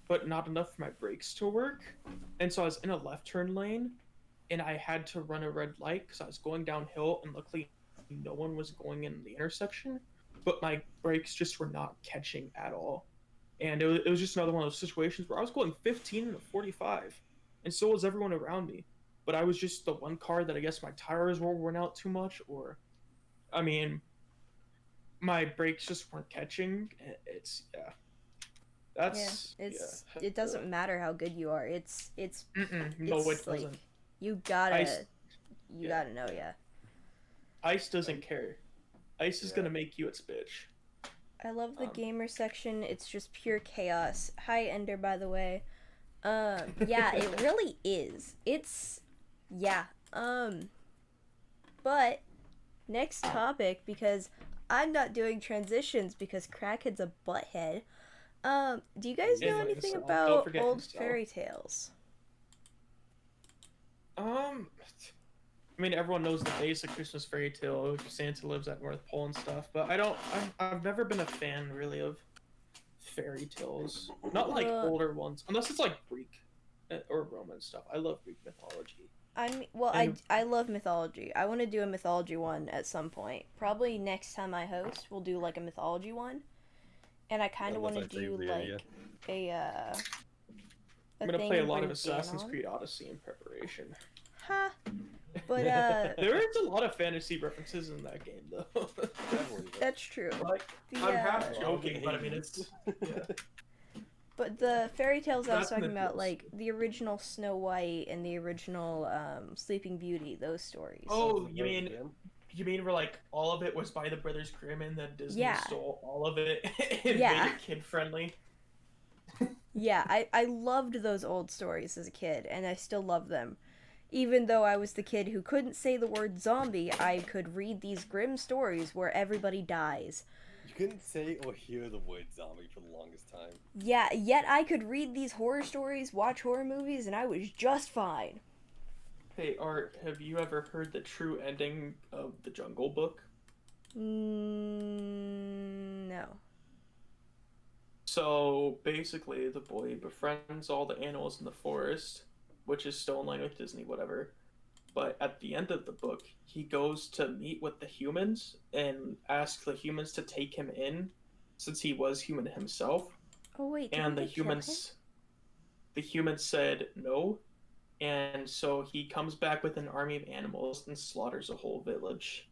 S3: but not enough for my brakes to work. And so I was in a left turn lane, and I had to run a red light because I was going downhill, and luckily no one was going in the intersection, but my brakes just were not catching at all. And it was just another one of those situations where I was going 15 and a 45, and so was everyone around me. But I was just the one car that I guess my tires were worn out too much, or, I mean, my brakes just weren't catching.
S1: It doesn't matter how good you are. It's
S3: no, it
S1: like,
S3: doesn't.
S1: You gotta know,
S3: Ice doesn't care. Ice is gonna make you its bitch.
S1: I love the gamer section. It's just pure chaos. Hi, Ender, by the way. Yeah, it really is. But next topic, because I'm not doing transitions because Crackhead's a butthead. Do you guys know anything about old fairy tales?
S3: I mean, everyone knows the basic Christmas fairy tale, Santa lives at North Pole and stuff, but I've never been a fan, really, of fairy tales. Not, like, older ones, unless it's, like, Greek or Roman stuff. I love Greek mythology.
S1: I love mythology. I want to do a mythology one at some point. Probably next time I host, we'll do, like, a mythology one. And I kind of want to do, like,
S3: I'm gonna play a lot of Assassin's Creed Odyssey in preparation.
S1: Ha! But,
S3: there is a lot of fantasy references in that game, though.
S1: That's true.
S3: Like, I'm half joking, but I mean, it's... Yeah.
S1: But the fairy tales I was talking about, like, the original Snow White and the original, Sleeping Beauty, those stories.
S3: Oh, you mean where, like, all of it was by the Brothers Grimm and then Disney stole all of it and made it kid-friendly?
S1: Yeah, I loved those old stories as a kid, and I still love them. Even though I was the kid who couldn't say the word zombie, I could read these grim stories where everybody dies.
S2: You couldn't say or hear the word zombie for the longest time.
S1: Yeah, yet I could read these horror stories, watch horror movies, and I was just fine.
S3: Hey, Art, have you ever heard the true ending of The Jungle Book?
S1: No.
S3: So, basically, the boy befriends all the animals in the forest, which is still in line with Disney, whatever. But at the end of the book, he goes to meet with the humans and asks the humans to take him in, since he was human himself.
S1: Oh wait,
S3: and the humans said no, and so he comes back with an army of animals and slaughters a whole village.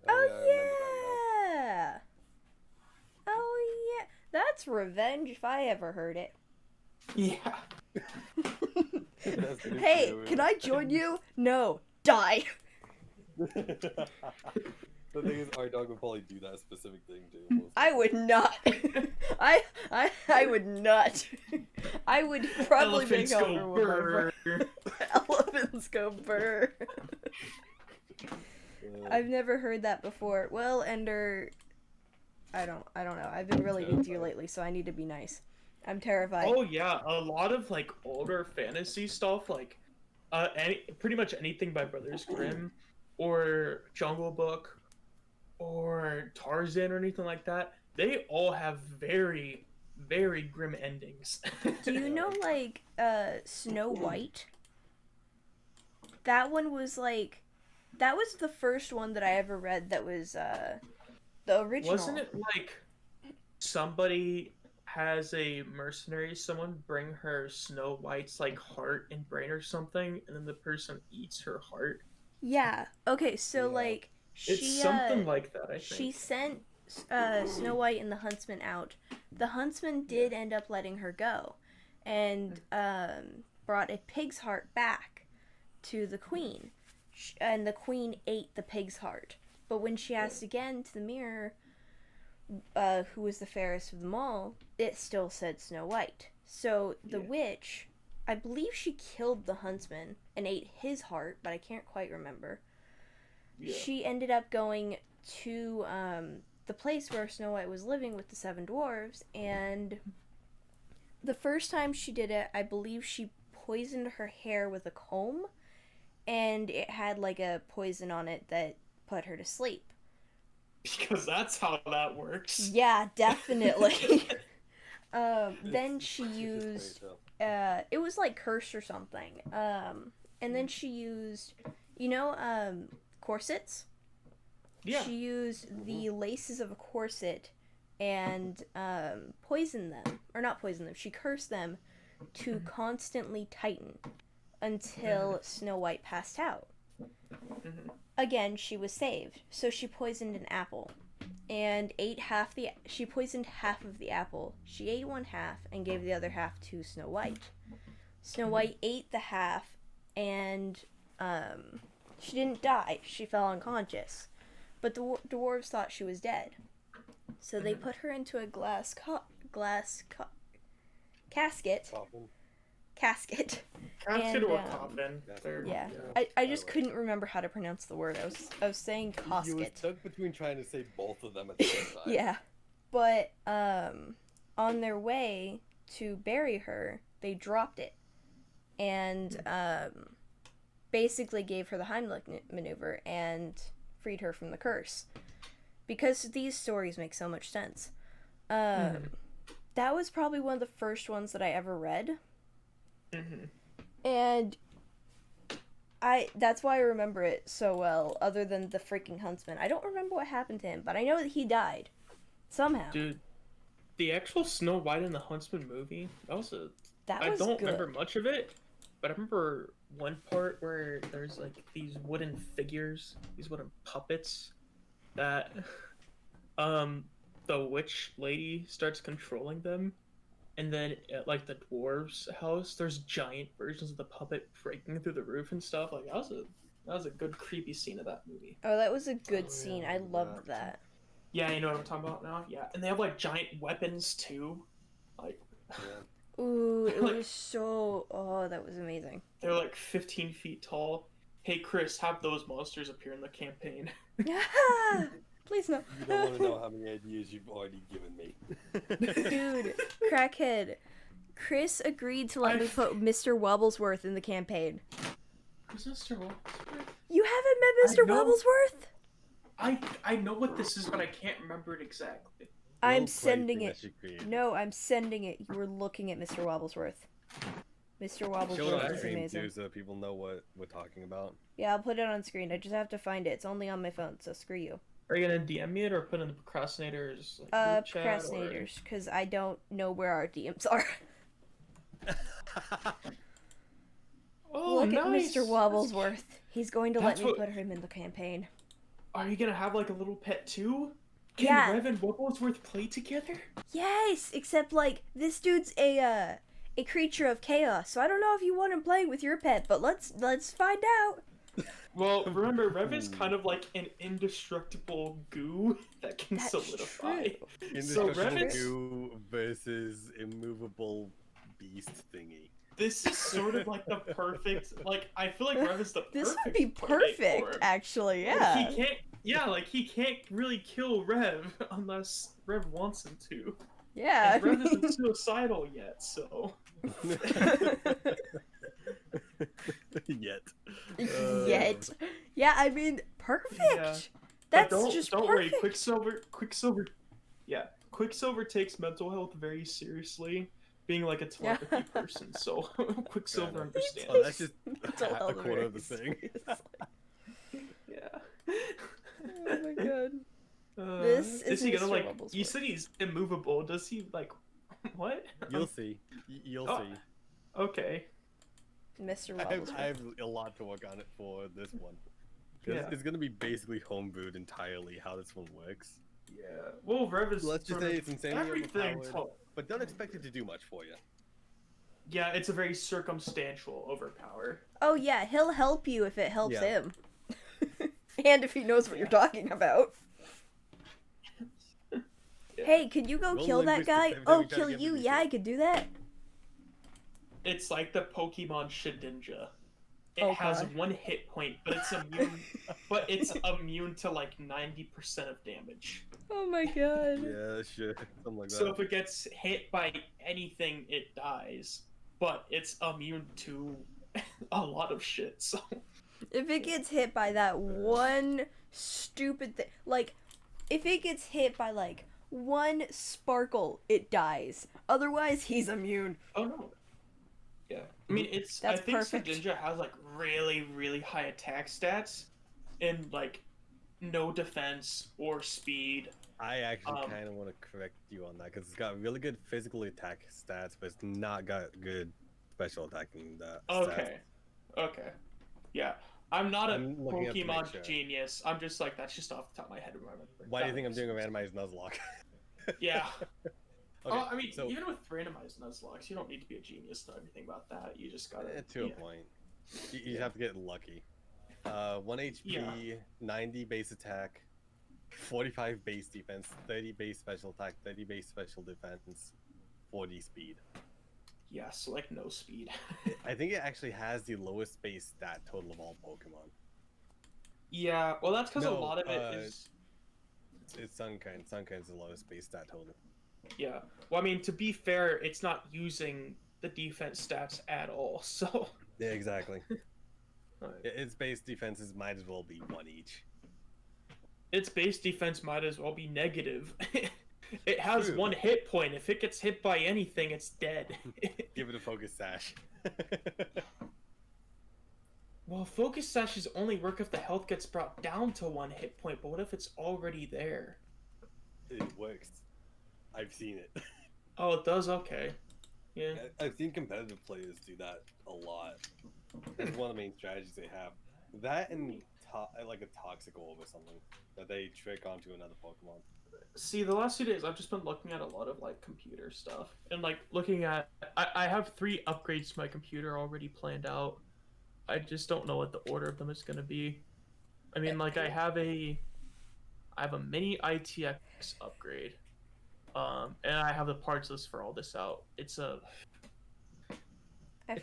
S1: Oh yeah! Oh yeah! That's revenge if I ever heard it.
S3: Yeah.
S1: Hey, can I join you? No, die.
S2: The thing is, our dog would probably do that specific thing too.
S1: I would not. I would not. I would probably
S3: Elephants
S1: make
S3: go burr.
S1: Elephants go burr. I've never heard that before. Well, Ender, I don't know. I've been really into you lately, so I need to be nice. I'm terrified.
S3: Oh yeah, a lot of like older fantasy stuff, like pretty much anything by Brothers Grimm, or Jungle Book, or Tarzan, or anything like that. They all have very, very grim endings.
S1: Do you know like Snow White? That one was like, that was the first one that I ever read that was the original.
S3: Wasn't it like somebody has a mercenary, someone bring her Snow White's like heart and brain or something, and then the person eats her heart?
S1: Yeah. Okay, so like
S3: it's something like that, I think.
S1: She sent Snow White and the huntsman out. The huntsman did end up letting her go, and brought a pig's heart back to the queen, and the queen ate the pig's heart. But when she asked again to the mirror, who was the fairest of them all, it still said Snow White. So the witch I believe she killed the huntsman and ate his heart, but I can't quite remember.
S3: Yeah.
S1: She ended up going to the place where Snow White was living with the 7 dwarves, and the first time she did it, I believe she poisoned her hair with a comb, and it had like a poison on it that put her to sleep.
S3: Because that's how that works.
S1: Yeah, definitely. Then she used it was like cursed or something. And then she used, corsets.
S3: Yeah.
S1: She used the laces of a corset and poisoned them, or not poisoned them. She cursed them to constantly tighten until Snow White passed out. Again, she was saved. So she poisoned an apple and she poisoned half of the apple. She ate one half and gave the other half to Snow White. Snow White ate the half and she didn't die. She fell unconscious. But the dwarves thought she was dead. So they put her into a casket. Casket.
S3: Casket or coffin.
S1: Yeah. I just couldn't remember how to pronounce the word. I was saying casket.
S2: You were stuck between trying to say both of them at the same time.
S1: Yeah. But on their way to bury her, they dropped it. And basically gave her the Heimlich maneuver and freed her from the curse. Because these stories make so much sense. That was probably one of the first ones that I ever read. And that's why I remember it so well, other than the freaking huntsman. I don't remember what happened to him, but I know that he died. Somehow.
S3: Dude, the actual Snow White and the Huntsman movie, I don't remember much of it, but I remember one part where there's like these wooden figures, these wooden puppets that the witch lady starts controlling them, and then at like the dwarves' house there's giant versions of the puppet breaking through the roof and stuff. Like that was a good creepy scene of that movie.
S1: Oh, that was a good scene. I loved that.
S3: Yeah, you know what I'm talking about now? Yeah. And they have like giant weapons too. Like
S1: ooh, it was so that was amazing.
S3: They're like 15 feet tall. Hey Chris, have those monsters appear in the campaign.
S1: Please no.
S2: You don't want to know how many ideas you've already given me.
S1: Dude, crackhead. Chris agreed to let me put Mr. Wobblesworth in the campaign.
S3: Who's Mr. Wobblesworth?
S1: You haven't met Mr. Wobblesworth?
S3: I know what this is, but I can't remember it exactly.
S1: I'm sending it. No, I'm sending it. You were looking at Mr. Wobblesworth. Mr. Wobblesworth is amazing.
S2: Too, so people know what we're talking about.
S1: Yeah, I'll put it on screen. I just have to find it. It's only on my phone, so screw you.
S3: Are you gonna DM me it or put in the procrastinators? Like,
S1: procrastinators, because I don't know where our DMs are. Look at Mr. Wobblesworth. He's going to let me put him in the campaign.
S3: Are you gonna have like a little pet too? Can Rev and Wobblesworth play together?
S1: Yes, except like this dude's a creature of chaos, so I don't know if you want him playing with your pet, but let's find out.
S3: Well, remember, Rev is kind of like an indestructible goo that can solidify.
S2: Indestructible goo versus immovable beast thingy.
S3: This is sort of like the perfect, like, I feel like Rev is the perfect.
S1: This would be perfect, actually, yeah.
S3: He can't really kill Rev unless Rev wants him to.
S1: Yeah.
S3: And Rev isn't suicidal yet, so.
S2: Yet.
S1: Yet. Yeah, I mean, perfect. Yeah. That's just
S3: don't
S1: perfect.
S3: Worry, Quicksilver takes mental health very seriously, being like a telepathy person, so Quicksilver understands.
S2: Oh, that's just a quarter of the thing.
S3: Yeah.
S1: Oh my god. This
S3: is he gonna like? You said he's immovable. Does he like? What?
S2: You'll see. You'll see.
S3: Okay.
S1: Mr. Wobblesworth.
S2: I have a lot to work on it for this one. It's gonna be basically homebrewed entirely how this one works.
S3: Yeah. Well, Rev is.
S2: Let's just say it's insanely overpowered,
S3: but
S2: but don't expect it to do much for you.
S3: Yeah, it's a very circumstantial overpower.
S1: Oh yeah, he'll help you if it helps him. And if he knows what you're talking about. Hey, could you go kill that guy? Oh, kill you? Yeah, I could do that.
S3: It's like the Pokemon Shedinja. It
S1: Oh,
S3: has
S1: God.
S3: 1 hit point, but it's immune. But it's immune to like 90% of damage.
S1: Oh my god.
S2: Yeah, sure. Something like
S3: So
S2: that.
S3: if it gets hit by anything, it dies. But it's immune to a lot of shit. So
S1: If it gets hit by that one stupid thing, like, if it gets hit by, like, one sparkle, it dies. Otherwise, he's immune.
S3: oh no. Yeah. I mean, it's.
S1: That's
S3: I think
S1: perfect.
S3: Shedinja has like really, really high attack stats, and like no defense or speed.
S2: I actually kind of want to correct you on that because it's got really good physical attack stats, but it's not got good special attacking stats.
S3: Okay. Okay. Yeah. I'm not a
S2: I'm looking up to make
S3: Pokemon
S2: sure.
S3: genius. I'm just like, that's just off the top of my head. Remember.
S2: Why do you think I'm doing a randomized Nuzlocke?
S3: Yeah.
S2: Okay,
S3: I mean,
S2: so
S3: even with randomized Nuzlocke, you don't need to be a genius to know anything about that. You just gotta.
S2: to a point, you have to get lucky. 1 HP,
S3: Yeah.
S2: 90 base attack, 45 base defense, 30 base special attack, 30 base special defense, 40 speed.
S3: Yeah, so like no speed.
S2: I think it actually has the lowest base stat total of all Pokemon.
S3: Yeah, well, that's because a
S2: No,
S3: lot of it is.
S2: It's Sunkind. Sunkind's the lowest base stat total.
S3: Yeah. Well, I mean, to be fair, it's not using the defense stats at all, so.
S2: Yeah, exactly.
S3: Alright.
S2: Its base defenses might as well be 1 each.
S3: Its base defense might as well be negative. It has
S2: True.
S3: 1 hit point. If it gets hit by anything, it's dead.
S2: Give it a focus sash.
S3: Well, focus sashes only work if the health gets brought down to 1 hit point, but what if it's already there?
S2: It works. I've seen it.
S3: Oh, it does? Okay. Yeah.
S2: I've seen competitive players do that a lot. That's one of the main strategies they have. That and like a toxic orb or something that they trick onto another Pokemon.
S3: See, the last 2 days, I've just been looking at a lot of, like, computer stuff. And, like, looking at... I have 3 upgrades to my computer already planned out. I just don't know what the order of them is going to be. I mean, like, I have a mini ITX upgrade. And I have the parts list for all this out. It's
S1: I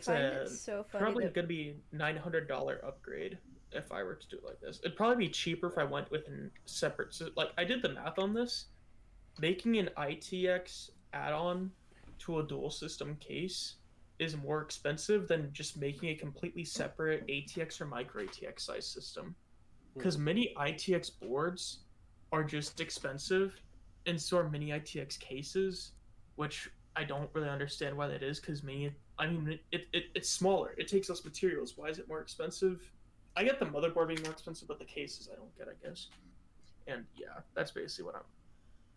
S1: find it so funny
S3: probably
S1: that
S3: going to be $900 upgrade if I were to do it like this. It'd probably be cheaper if I went with a separate... So, like, I did the math on this. Making an ITX add-on to a dual system case is more expensive than just making a completely separate ATX or micro ATX size system. Because mini ITX boards are just expensive, and so are mini ITX cases, which I don't really understand why that is, because it's smaller. It takes less materials. Why is it more expensive? I get the motherboard being more expensive, but the cases I don't get, I guess. And yeah, that's basically what I'm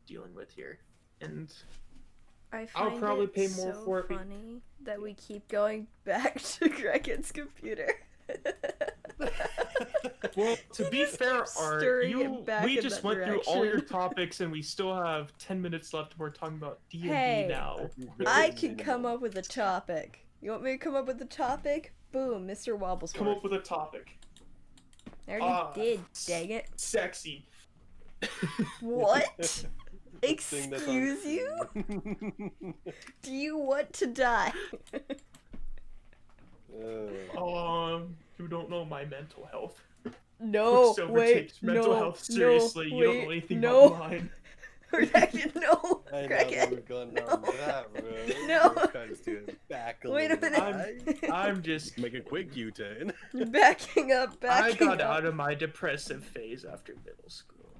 S3: dealing with here. And
S1: I
S3: I'll
S1: find
S3: probably
S1: it
S3: pay more
S1: so
S3: for it.
S1: funny that we keep going back to Greggen's computer.
S3: Well, to be
S1: just
S3: fair,
S1: keep
S3: Art,
S1: stirring it back
S3: we
S1: in
S3: just
S1: that
S3: went through all your
S1: direction.
S3: topics, and we still have 10 minutes left. We're talking about D&D
S1: Hey.
S3: now.
S1: I can come up with a topic. You want me to come up with a topic? Boom, Mr. Wobblesworth.
S3: Come up with a topic.
S1: I already did, dang it.
S3: Sexy.
S1: What?
S2: Thing that's on
S1: Excuse you?
S2: screen.
S1: Do you want to die?
S3: You don't know my mental health.
S1: No,
S3: Quicksilver
S1: wait,
S3: takes mental
S1: no,
S3: health seriously.
S1: no,
S3: You don't know
S1: wait,
S3: anything
S1: no.
S3: about mine.
S1: Greggen, no,
S2: I know
S1: Greggen,
S2: that we've gone down
S1: no.
S2: that road.
S1: No.
S2: We're trying to do it back a
S1: Wait a
S2: little
S1: minute.
S2: bit.
S3: I'm just.
S2: Make a quick U-turn.
S1: Backing up,
S3: I
S1: backing
S3: got
S1: up.
S3: out of my depressive phase after middle school.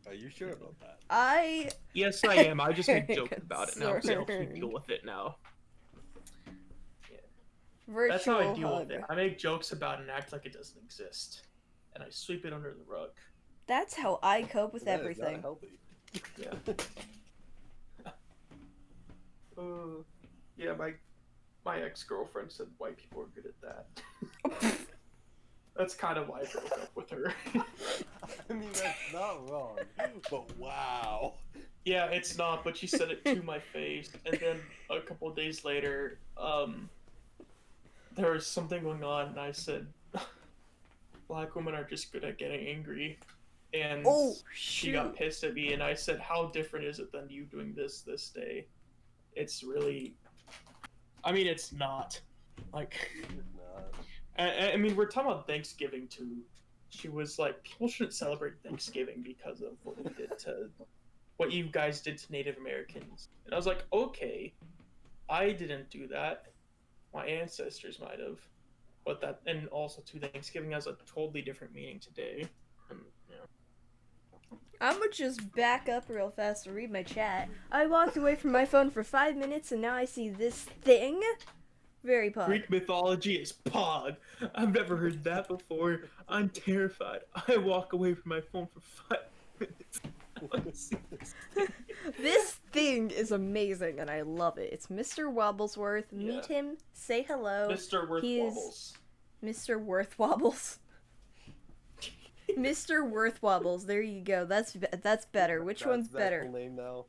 S2: Are you sure about that?
S1: I
S3: Yes, I am. I just make jokes about it now because it helps me
S1: Concerned.
S3: deal with it now.
S1: virtual
S3: That's how I deal
S1: hug.
S3: with it. I make jokes about it and act like it doesn't exist. And I sweep it under the rug.
S1: That's how I cope with
S2: That is not
S1: everything.
S2: healthy.
S3: Yeah. Yeah, my ex-girlfriend said white people are good at that. That's kind of why I broke up with her.
S2: I mean, that's not wrong, but wow.
S3: Yeah, it's not, but she said it to my face, and then a couple of days later, there was something going on, and I said, black women are just good at getting angry, and
S1: Oh,
S3: she
S1: shoot.
S3: got pissed at me, and I said, how different is it than you doing this day? It's really I mean, it's not. Like,
S2: Nah.
S3: I mean, we're talking about Thanksgiving too. She was like, people shouldn't celebrate Thanksgiving because of what you guys did to Native Americans. And I was like, okay, I didn't do that. My ancestors might have. But that, and also too, Thanksgiving has a totally different meaning today. And,
S1: I'm gonna just back up real fast to read my chat. I walked away from my phone for 5 minutes and now I see this thing. Very pog.
S3: Greek mythology is pog. I've never heard that before. I'm terrified. I walk away from my phone for 5 minutes. I want to see this.
S1: This thing is amazing and I love it. It's Mr. Wobblesworth. Meet him. Say hello.
S3: Mr. Worth Wobbles.
S1: Mr. Worth Wobbles. Mr. Worth Wobbles. There you go. That's better. Which one's better?
S2: That's name now.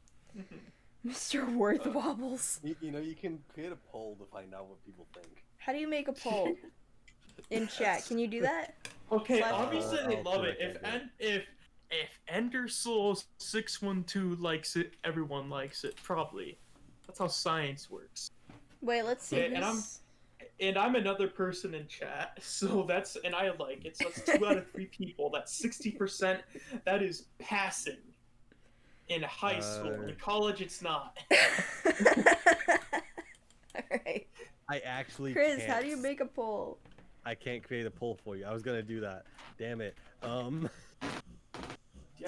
S1: Mr. Worth Wobbles.
S2: You know, you can create a poll to find out what people think.
S1: How do you make a poll? In chat. Can you do that?
S3: Okay,
S1: Slash-
S3: obviously they
S2: I'll
S3: love
S2: see
S3: it.
S2: what I can do.
S3: If Ender Soul 612 likes it, everyone likes it. Probably. That's how science works.
S1: Wait, let's see.
S3: And I'm another person in chat, so and I like it. So that's 2 out of 3 people. That's 60%. That is passing. In high school. In college, it's not.
S1: Alright.
S2: I actually
S1: Chris,
S2: can't.
S1: how do you make a poll?
S2: I can't create a poll for you. I was gonna do that. Damn it. So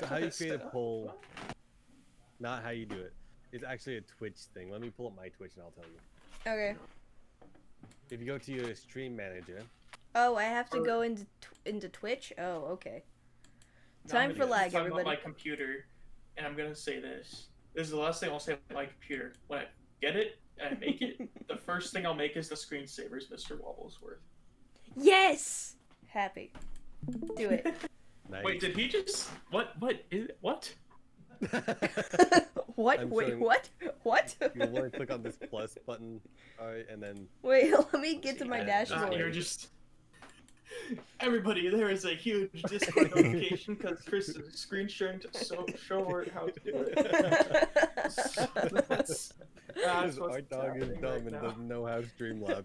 S2: how you create a poll? Not how you do it. It's actually a Twitch thing. Let me pull up my Twitch and I'll tell you.
S1: Okay.
S2: If you go to your stream manager.
S1: Oh, I have to go into Twitch? Oh, okay. Time for lag, everybody.
S3: About my computer, and I'm gonna say this. This is the last thing I'll say about my computer. When I get it and I make it, the first thing I'll make is the screensavers, Mr. Wobblesworth.
S1: Yes! Happy. Do it.
S2: Nice.
S3: Wait, did he just what? What?
S1: What?
S2: I'm
S1: Wait,
S2: showing-
S1: what? What?
S2: You want to click on this plus button, alright, and then.
S1: Wait, let me get to my
S2: Yeah,
S1: dashboard.
S3: You're just. Everybody, there is a huge Discord notification because Chris is screen sharing to show her how to do it. So that's
S2: Because
S3: what's
S2: our dog is
S3: happening
S2: dumb
S3: right
S2: and
S3: now.
S2: doesn't know how Streamlabs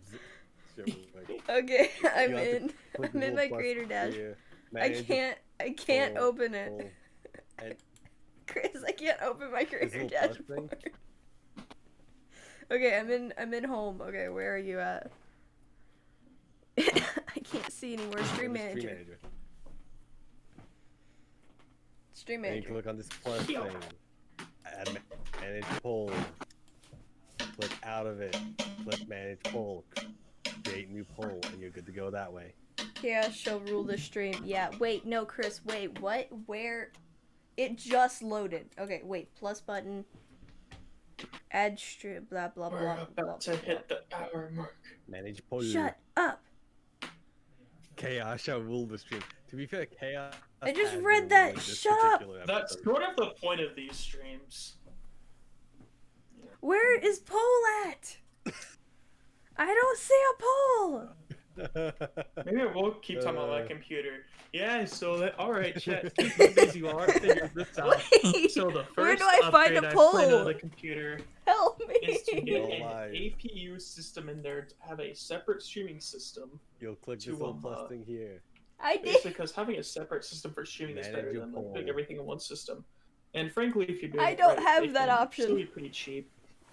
S2: shit works.
S1: Okay, I'm
S2: You have to
S1: in.
S2: click
S1: I'm
S2: the
S1: in
S2: little
S1: my
S2: plus
S1: creator dash.
S2: here,
S1: I
S2: manage
S1: can't
S2: poll,
S1: open it.
S2: poll, and
S1: Chris, I can't open my
S2: this
S1: creator
S2: little plus thing.
S1: dashboard. Okay, I'm in home. Okay, where are you at? I can't see anymore. Stream
S2: Go to
S1: manager. Stream
S2: And you
S1: manager.
S2: click on this plus thing. Add manage poll. Click out of it. Click manage poll. Create new poll, and you're good to go that way.
S1: Chaos shall rule the stream. Yeah, wait, no, Chris, wait, what? Where? It just loaded. Okay, wait, plus button. Add stream, blah, blah, blah,
S3: We're
S1: blah,
S3: about to hit the hour mark.
S2: Manage poll.
S1: Shut up.
S2: Chaos shall rule the stream. To be fair, chaos.
S1: I just
S2: has
S1: read
S2: been
S1: that.
S2: ruling this
S1: Shut up.
S2: particular
S3: That's
S2: episode.
S3: sort of the point of these streams.
S1: Where is poll at? I don't see a poll.
S3: Maybe we'll keep talking about my computer. Yeah, so that alright, chat. Keep me busy while I figure this out.
S1: Wait,
S3: So the first
S1: where do I find
S3: upgrade
S1: a
S3: I
S1: poll?
S3: plan on the computer
S1: Help
S3: is to
S1: me.
S3: get
S2: No
S3: an
S2: lies.
S3: APU system in there to have a separate streaming system.
S2: You'll click
S3: To,
S2: this little plus thing here.
S1: I did.
S3: Basically, because having a separate system for streaming is
S2: Manage
S3: better
S2: your
S3: than
S2: poll.
S3: putting everything in one system. And frankly, if you do
S1: I
S3: it
S1: don't
S3: right,
S1: have
S3: it
S1: that
S3: can
S1: option.
S3: still be pretty cheap.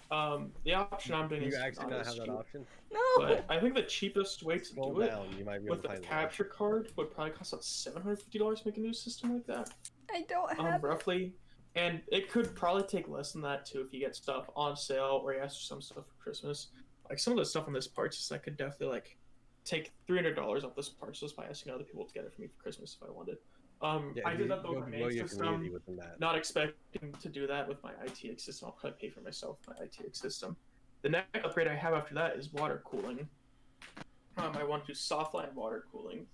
S3: The option I'm doing
S2: Do
S3: is
S2: you actually not
S3: as
S2: have that
S3: cheap.
S2: option?
S1: No.
S3: But I think the cheapest way to
S2: Scroll
S3: do it
S2: down, you might be able
S3: with
S2: to
S3: the
S2: find that.
S3: capture card would probably cost about $750 to make a new system like that.
S1: I don't have.
S3: Roughly. And it could probably take less than that too if you get stuff on sale or you ask for some stuff for Christmas. Like some of the stuff on this parts list, I could definitely like take $300 off this parts list by asking other people to get it for me for Christmas if I wanted.
S2: Yeah,
S3: I did that though
S2: go
S3: with my
S2: grow
S3: main
S2: your
S3: system,
S2: community within that.
S3: not expecting to do that with my ITX system. I'll probably pay for myself my ITX system. The next upgrade I have after that is water cooling. I want to do softline water cooling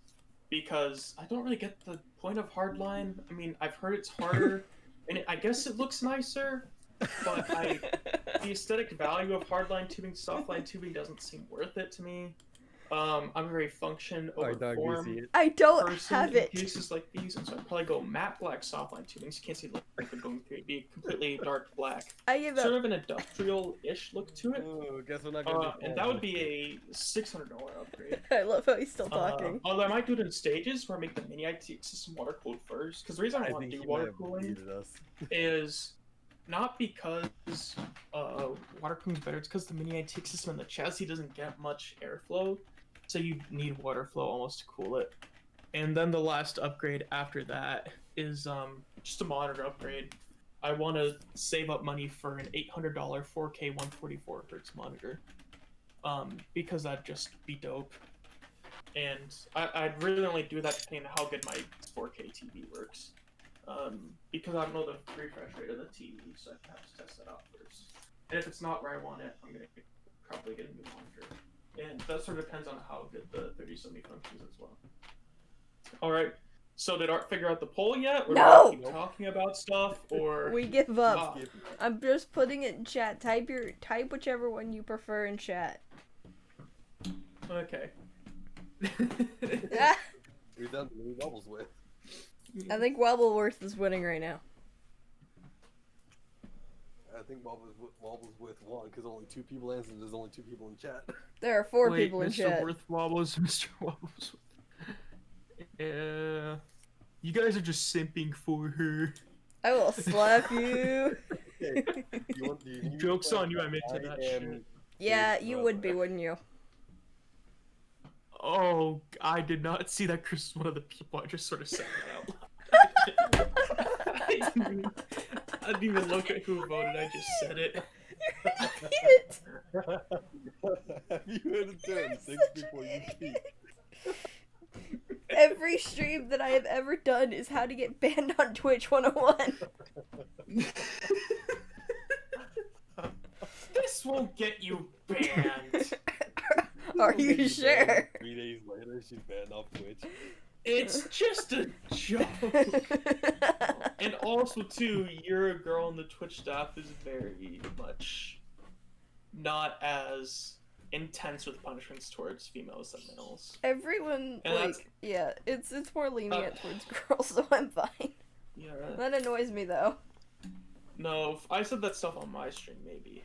S3: because I don't really get the point of hardline. I mean, I've heard it's harder, and I guess it looks nicer, but the aesthetic value of hardline tubing, softline tubing doesn't seem worth it to me. I'm a very function
S2: Alright,
S3: over
S2: dog, you
S3: form
S2: see it.
S1: I don't
S3: person
S1: have
S3: in
S1: it.
S3: cases like these, and so I'd probably go matte black softline tubing. So you can't see the liquid going through. It'd be completely dark black.
S1: I give
S3: Sort
S1: up.
S3: of an industrial-ish look to it.
S2: Oh, guess we're not gonna do
S3: And that would be a $600 upgrade.
S1: I love how he's still talking.
S3: Although I might do it in stages where I make the mini IT system water cooled first. Because the reason I want to do water cooling is not because water cooling is better. It's because the mini IT system and the chassis doesn't get much airflow, so you need water flow almost to cool it. And then the last upgrade after that is just a monitor upgrade. I want to save up money for an $800 4K 144 hertz monitor, because that'd just be dope. And I'd really only do that depending on how good my 4K TV works, because I don't know the refresh rate of the TV, so I have to test that out first. And if it's not where I want it, I'm gonna probably get a new monitor. And that sort of depends on how good the 3070 functions as well. All right. So did Art figure out the poll yet? Or
S1: No!
S3: do we keep talking about stuff, or
S1: We give up.
S3: Wow.
S1: I'm just putting it in chat. Type whichever one you prefer in chat.
S3: Okay.
S1: Ah,
S2: We're done with Wobbles with.
S1: I think Wobbleworth is winning right now.
S2: I think Wobbles with one because only 2 people answered. There's only 2 people in chat.
S1: There are 4
S3: Wait,
S1: people in
S3: Mr.
S1: chat.
S3: Worth Wobbles, Mr. Wobbles. You guys are just simping for her.
S1: I will slap you.
S2: Okay. Do you need
S3: Joke's
S2: to
S3: on you, I'm into that shit.
S1: Yeah, you would be, wouldn't you?
S3: Oh, I did not see that Chris was one of the people. I just sort of said that out loud. I didn't even look at who voted, I just said it.
S1: You're an idiot.
S2: Have you heard a term? Think before you speak.
S1: Every stream that I have ever done is how to get banned on Twitch 101.
S3: This won't get you banned.
S1: Are you sure?
S2: 3 days later, she's banned off Twitch.
S3: It's just a joke. And also, too, you're a girl and the Twitch staff is very much not as intense with punishments towards females than males.
S1: Everyone,
S3: And that's-
S1: yeah, it's more lenient towards girls, so I'm fine.
S3: Yeah.
S1: That annoys me, though.
S3: No, if I said that stuff on my stream, maybe.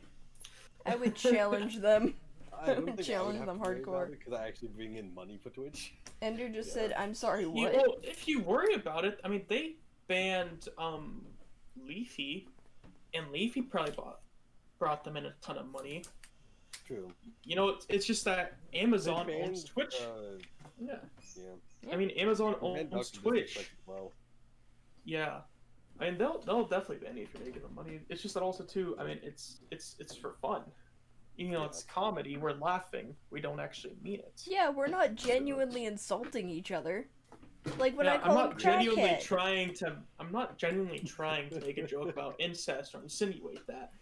S1: I would challenge them.
S2: I don't think
S1: Challenge
S2: I would
S1: them
S2: have to worry
S1: hardcore.
S2: about it because I actually bring in money for Twitch.
S1: Ender just said, I'm sorry, what?
S3: Well, if you worry about it, I mean, they banned Leafy, and Leafy probably brought them in a ton of money.
S2: True.
S3: You know, it's just that Amazon
S2: They
S3: owns
S2: banned,
S3: Twitch. Yeah.
S2: Yeah.
S3: I mean, Amazon
S2: They banned
S3: owns
S2: Dr.
S3: Twitch.
S2: Disrespect as well.
S3: Yeah. I mean, they'll definitely ban you if you're making them money. It's just that also too. I mean, it's for fun. You know, it's comedy. We're laughing. We don't actually mean it.
S1: Yeah, we're not genuinely insulting each other. Like when
S3: Yeah,
S1: I call him
S3: I'm not genuinely
S1: crackhead.
S3: trying to make a joke about incest or insinuate that,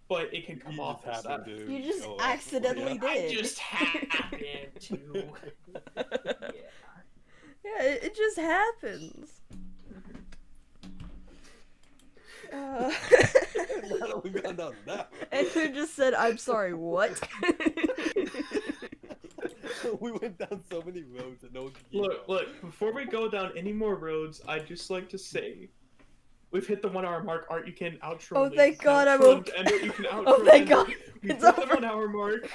S3: but it can come
S2: You
S3: off
S2: just
S3: as that.
S2: happened to
S1: You just
S2: show up.
S1: accidentally
S2: Yeah.
S1: did.
S3: I just happened to. Yeah.
S1: Yeah, it just happens.
S2: Now that we've gone down that road.
S1: Ender just said, I'm sorry, what?
S2: We went down so many roads that no one could keep
S3: Look,
S2: up.
S3: look. Before we go down any more roads, I'd just like to say, we've hit the 1 hour mark. Art, you can outro.
S1: Oh,
S3: me.
S1: thank God, I'm
S3: Outro
S1: okay.
S3: Ender, you can outro.
S1: Oh, thank
S3: Ender.
S1: God,
S3: We
S1: it's
S3: hit the
S1: over.
S3: 1 hour mark.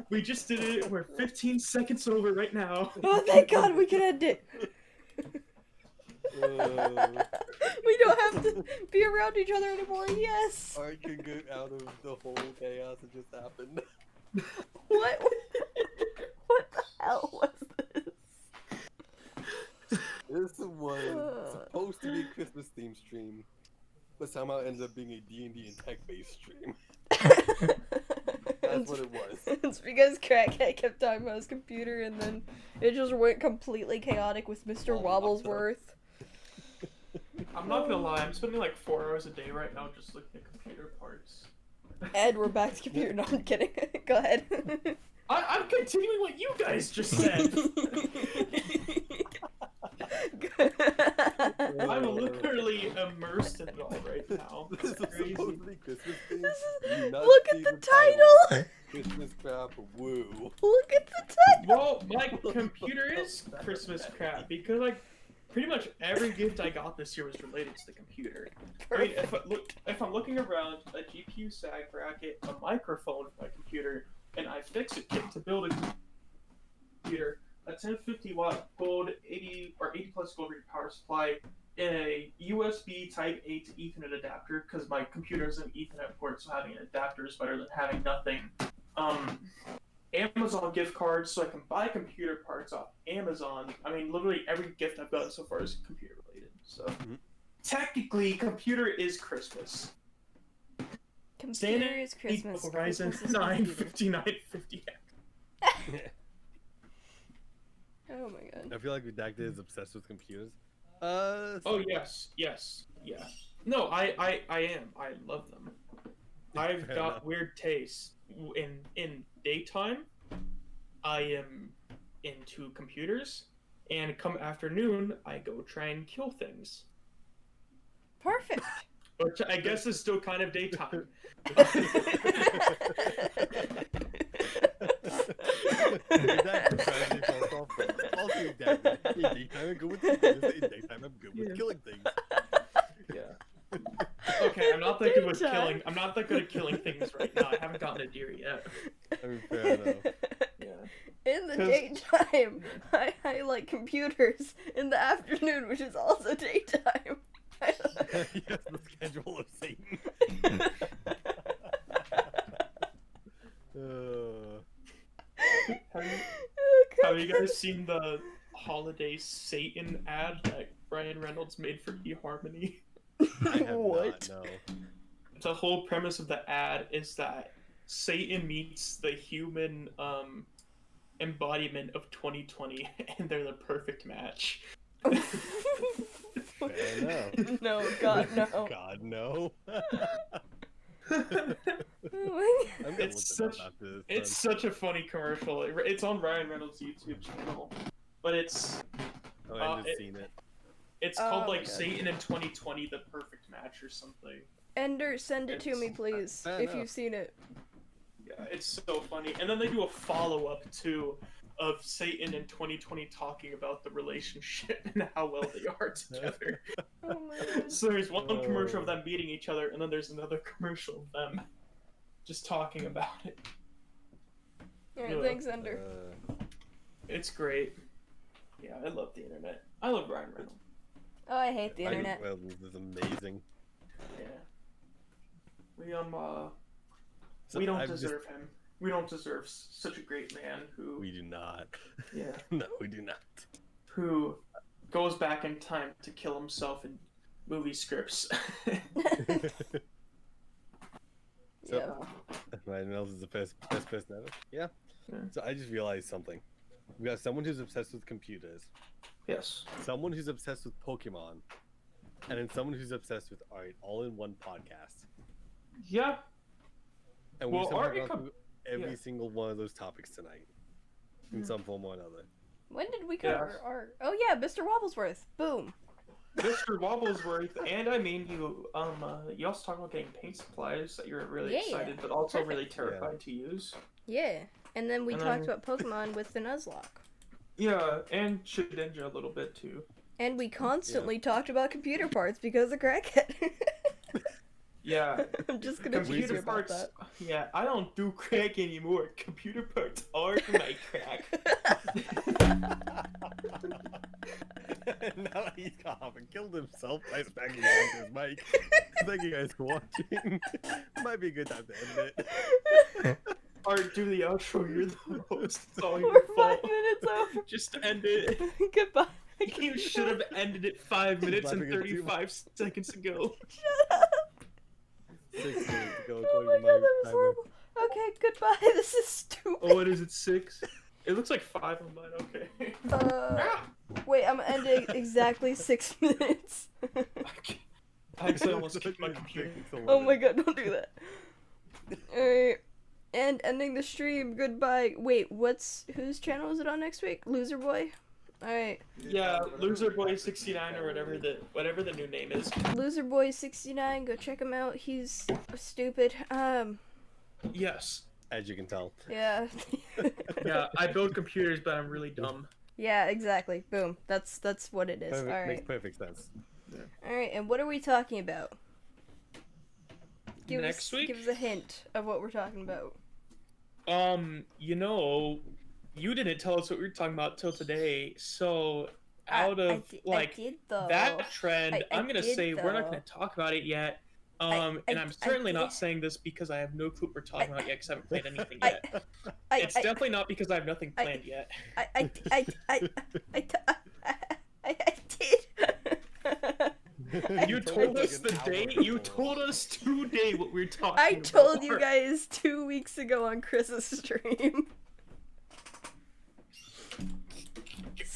S3: We just did it. We're 15 seconds over right now.
S1: Oh, thank God, we can end it. We don't have to be around each other anymore, yes.
S2: Art can get out of the whole chaos that just happened.
S1: What? What the hell was this?
S2: This was supposed to be a Christmas themed stream, but somehow ended up being a D&D and tech based stream. That's what it was.
S1: It's because Crackhead kept talking about his computer and then it just went completely chaotic with Mr. Wobblesworth.
S3: I'm not gonna lie. I'm spending like 4 hours a day right now just looking at computer parts.
S1: Ed, we're back to computer. No, I'm kidding. Go ahead.
S3: I'm continuing what you guys just said. I'm literally immersed in it all right now.
S2: This is
S3: It's crazy.
S2: supposed to be Christmas themed.
S1: This is-
S2: You not
S1: look
S2: see
S1: at the title.
S2: Christmas crap, woo.
S1: Look at the title.
S3: Well, my computer is Christmas crap because like pretty much every gift I got this year was related to the computer. I mean, if I'm looking around, a GPU sag bracket, a microphone for my computer, an iFixit kit to build a computer, a 1050-watt gold 80 plus gold rated power supply, a USB Type A to Ethernet adapter because my computer is an Ethernet port, so having an adapter is better than having nothing. Amazon gift cards so I can buy computer parts off Amazon. I mean, literally every gift I've gotten so far is computer related. So technically, computer is Christmas.
S1: Computer is Christmas.
S3: Ryzen
S1: Christmas is
S3: 9
S1: computer.
S3: 5950X.
S1: Oh my god.
S2: I feel like Redacted is obsessed with computers.
S3: Oh yes, yeah. No, I am. I love them. I've
S2: Fair
S3: got
S2: enough.
S3: weird tastes. In daytime, I am into computers, and come afternoon, I go try and kill things.
S1: Perfect.
S3: Which I guess is still kind of daytime.
S2: Redacted tries to call softball. Also Redacted. In daytime, I'm good with computers. In daytime, I'm good with killing things.
S3: Yeah. Okay, I'm not that good with
S1: Daytime.
S3: killing. I'm not that good at killing things right now. I haven't gotten a deer yet.
S2: I mean, fair enough.
S3: Yeah.
S1: In the
S3: 'Cause-
S1: daytime, I like computers. In the afternoon, which is also daytime.
S2: Yes, the schedule of Satan.
S3: Have you guys seen the holiday Satan ad that Ryan Reynolds made for eHarmony?
S2: I have
S1: What?
S2: not, no.
S3: The whole premise of the ad is that Satan meets the human embodiment of 2020 and they're the perfect match.
S2: Fair enough.
S1: No, God, no.
S2: God, no.
S1: Oh
S2: I'm gonna
S3: It's
S2: look it up
S3: such-
S2: after this.
S3: It's such a funny commercial. It's on Ryan Reynolds' YouTube channel, but it's
S2: Oh, I've just seen it.
S1: Oh
S3: called
S1: my
S3: like
S1: God.
S3: Satan in 2020, the perfect match or something.
S1: Ender, send it to me, please,
S2: Fair
S1: if
S2: enough.
S1: you've seen it.
S3: Yeah, it's so funny. And then they do a follow-up too of Satan in 2020 talking about the relationship and how well they are together.
S1: Oh my god.
S3: So there's one commercial of them meeting each other, and then there's another commercial of them just talking about it.
S1: Alright, thanks, Ender.
S3: It's great. Yeah, I love the internet. I love Ryan Reynolds.
S1: Oh, I hate the internet.
S2: Well, this is amazing.
S3: Yeah. We
S2: So
S3: we don't
S2: I've just-
S3: deserve him. We don't deserve such a great man who
S2: We do not.
S3: yeah,
S2: No, we do not.
S3: who goes back in time to kill himself in movie scripts.
S2: So,
S1: Yeah.
S2: Ryan Reynolds is the best person ever. Yeah.
S3: Yeah.
S2: So I just realized something. We got someone who's obsessed with computers,
S3: Yes.
S2: someone who's obsessed with Pokemon, and then someone who's obsessed with art, all in one podcast.
S3: Yeah.
S2: And
S3: Well,
S2: we've somehow
S3: art
S2: gone
S3: com-
S2: through every
S3: yeah.
S2: single one of those topics tonight, in some form or another.
S1: When did we
S3: Yeah.
S1: cover art? Oh yeah, Mr. Wobblesworth. Boom.
S3: Mr. Wobblesworth, and I mean you also talk about getting paint supplies that you're really
S1: Yeah,
S3: excited but also
S1: perfect.
S3: really terrified to use.
S1: Yeah. And then we
S3: And
S1: talked
S3: then-
S1: about Pokemon with the Nuzlocke.
S3: Yeah, and Shedinja a little bit too.
S1: And we constantly talked about computer parts because of Crackhead.
S3: Yeah.
S1: I'm just gonna tease you
S3: Computer
S1: about
S3: parts.
S1: that.
S3: Yeah, I don't do crack anymore. Computer parts are my crack.
S2: Now he's off and killed himself by smacking into his mic. Thank you guys for watching. Might be a good time to end it.
S3: Art, do the outro. You're the host. It's all
S1: We're
S3: your
S1: 5
S3: fault.
S1: minutes over.
S3: Just end it.
S1: Goodbye.
S3: You should have ended it 5 minutes and
S2: Laughing at you.
S3: 35 seconds ago.
S1: Shut up.
S2: 6 minutes ago,
S1: Oh
S2: according
S1: my
S2: to
S1: god, that was
S2: timer.
S1: horrible. Okay, goodbye. This is stupid.
S3: Oh, what is it? 6? It looks like 5 on mine. Okay.
S1: Wait, I'm ending exactly 6 minutes.
S3: I actually almost kicked my computer.
S1: Oh my god, don't do that. Alright. And ending the stream. Goodbye. Wait, whose channel is it on next week? Loser Boy? Alright.
S3: Yeah, Loser Boy 69 or whatever the new name is.
S1: Loserboy69, go check him out. He's stupid.
S3: Yes.
S2: As you can tell.
S1: Yeah.
S3: Yeah, I build computers, but I'm really dumb.
S1: Yeah, exactly. Boom. That's what it is.
S2: Perfect,
S1: Alright.
S2: makes perfect sense.
S1: Alright, and what are we talking about?
S3: Next week?
S1: Give us a hint of what we're talking about.
S3: You know, you didn't tell us what we were talking about till today, so
S1: I did, though.
S3: that trend, I'm gonna
S1: did,
S3: say we're not
S1: though.
S3: gonna talk about it yet. And I'm certainly not saying this because I have no clue what we're talking about yet because I haven't played anything yet. It's definitely not because I have nothing planned yet.
S1: I did.
S3: You told us the date. You told us today what we were talking
S1: I
S3: about.
S1: told you guys 2 weeks ago on Chris's stream.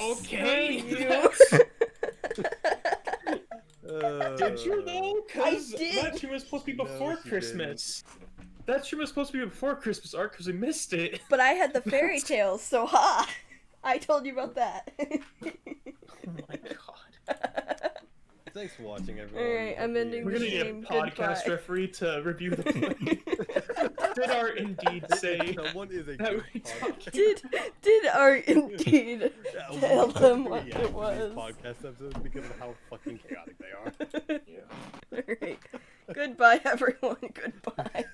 S3: Okay.
S1: Screw
S3: Did you know? Because
S1: I did.
S3: that stream was supposed to be
S2: No,
S3: before
S2: she
S3: Christmas. That stream was supposed to be before Christmas, Art, because we missed it.
S1: But I had the fairy tales, so ha! I told you about that.
S3: Oh my god.
S2: Thanks for watching, everyone.
S1: Alright, I'm ending
S3: We're
S1: the
S3: gonna need a
S1: stream.
S3: podcast
S1: Goodbye.
S3: referee to review the play. Did Art indeed say
S2: Someone is a
S3: that
S2: good
S3: we
S2: podcast.
S3: talked?
S1: Did Art indeed
S2: Yeah,
S1: tell
S2: we
S1: them
S2: should
S1: what
S2: react
S1: it
S2: to
S1: was?
S2: these podcast episodes because of how fucking chaotic they are.
S3: Yeah.
S1: Alright. Goodbye, everyone. Goodbye.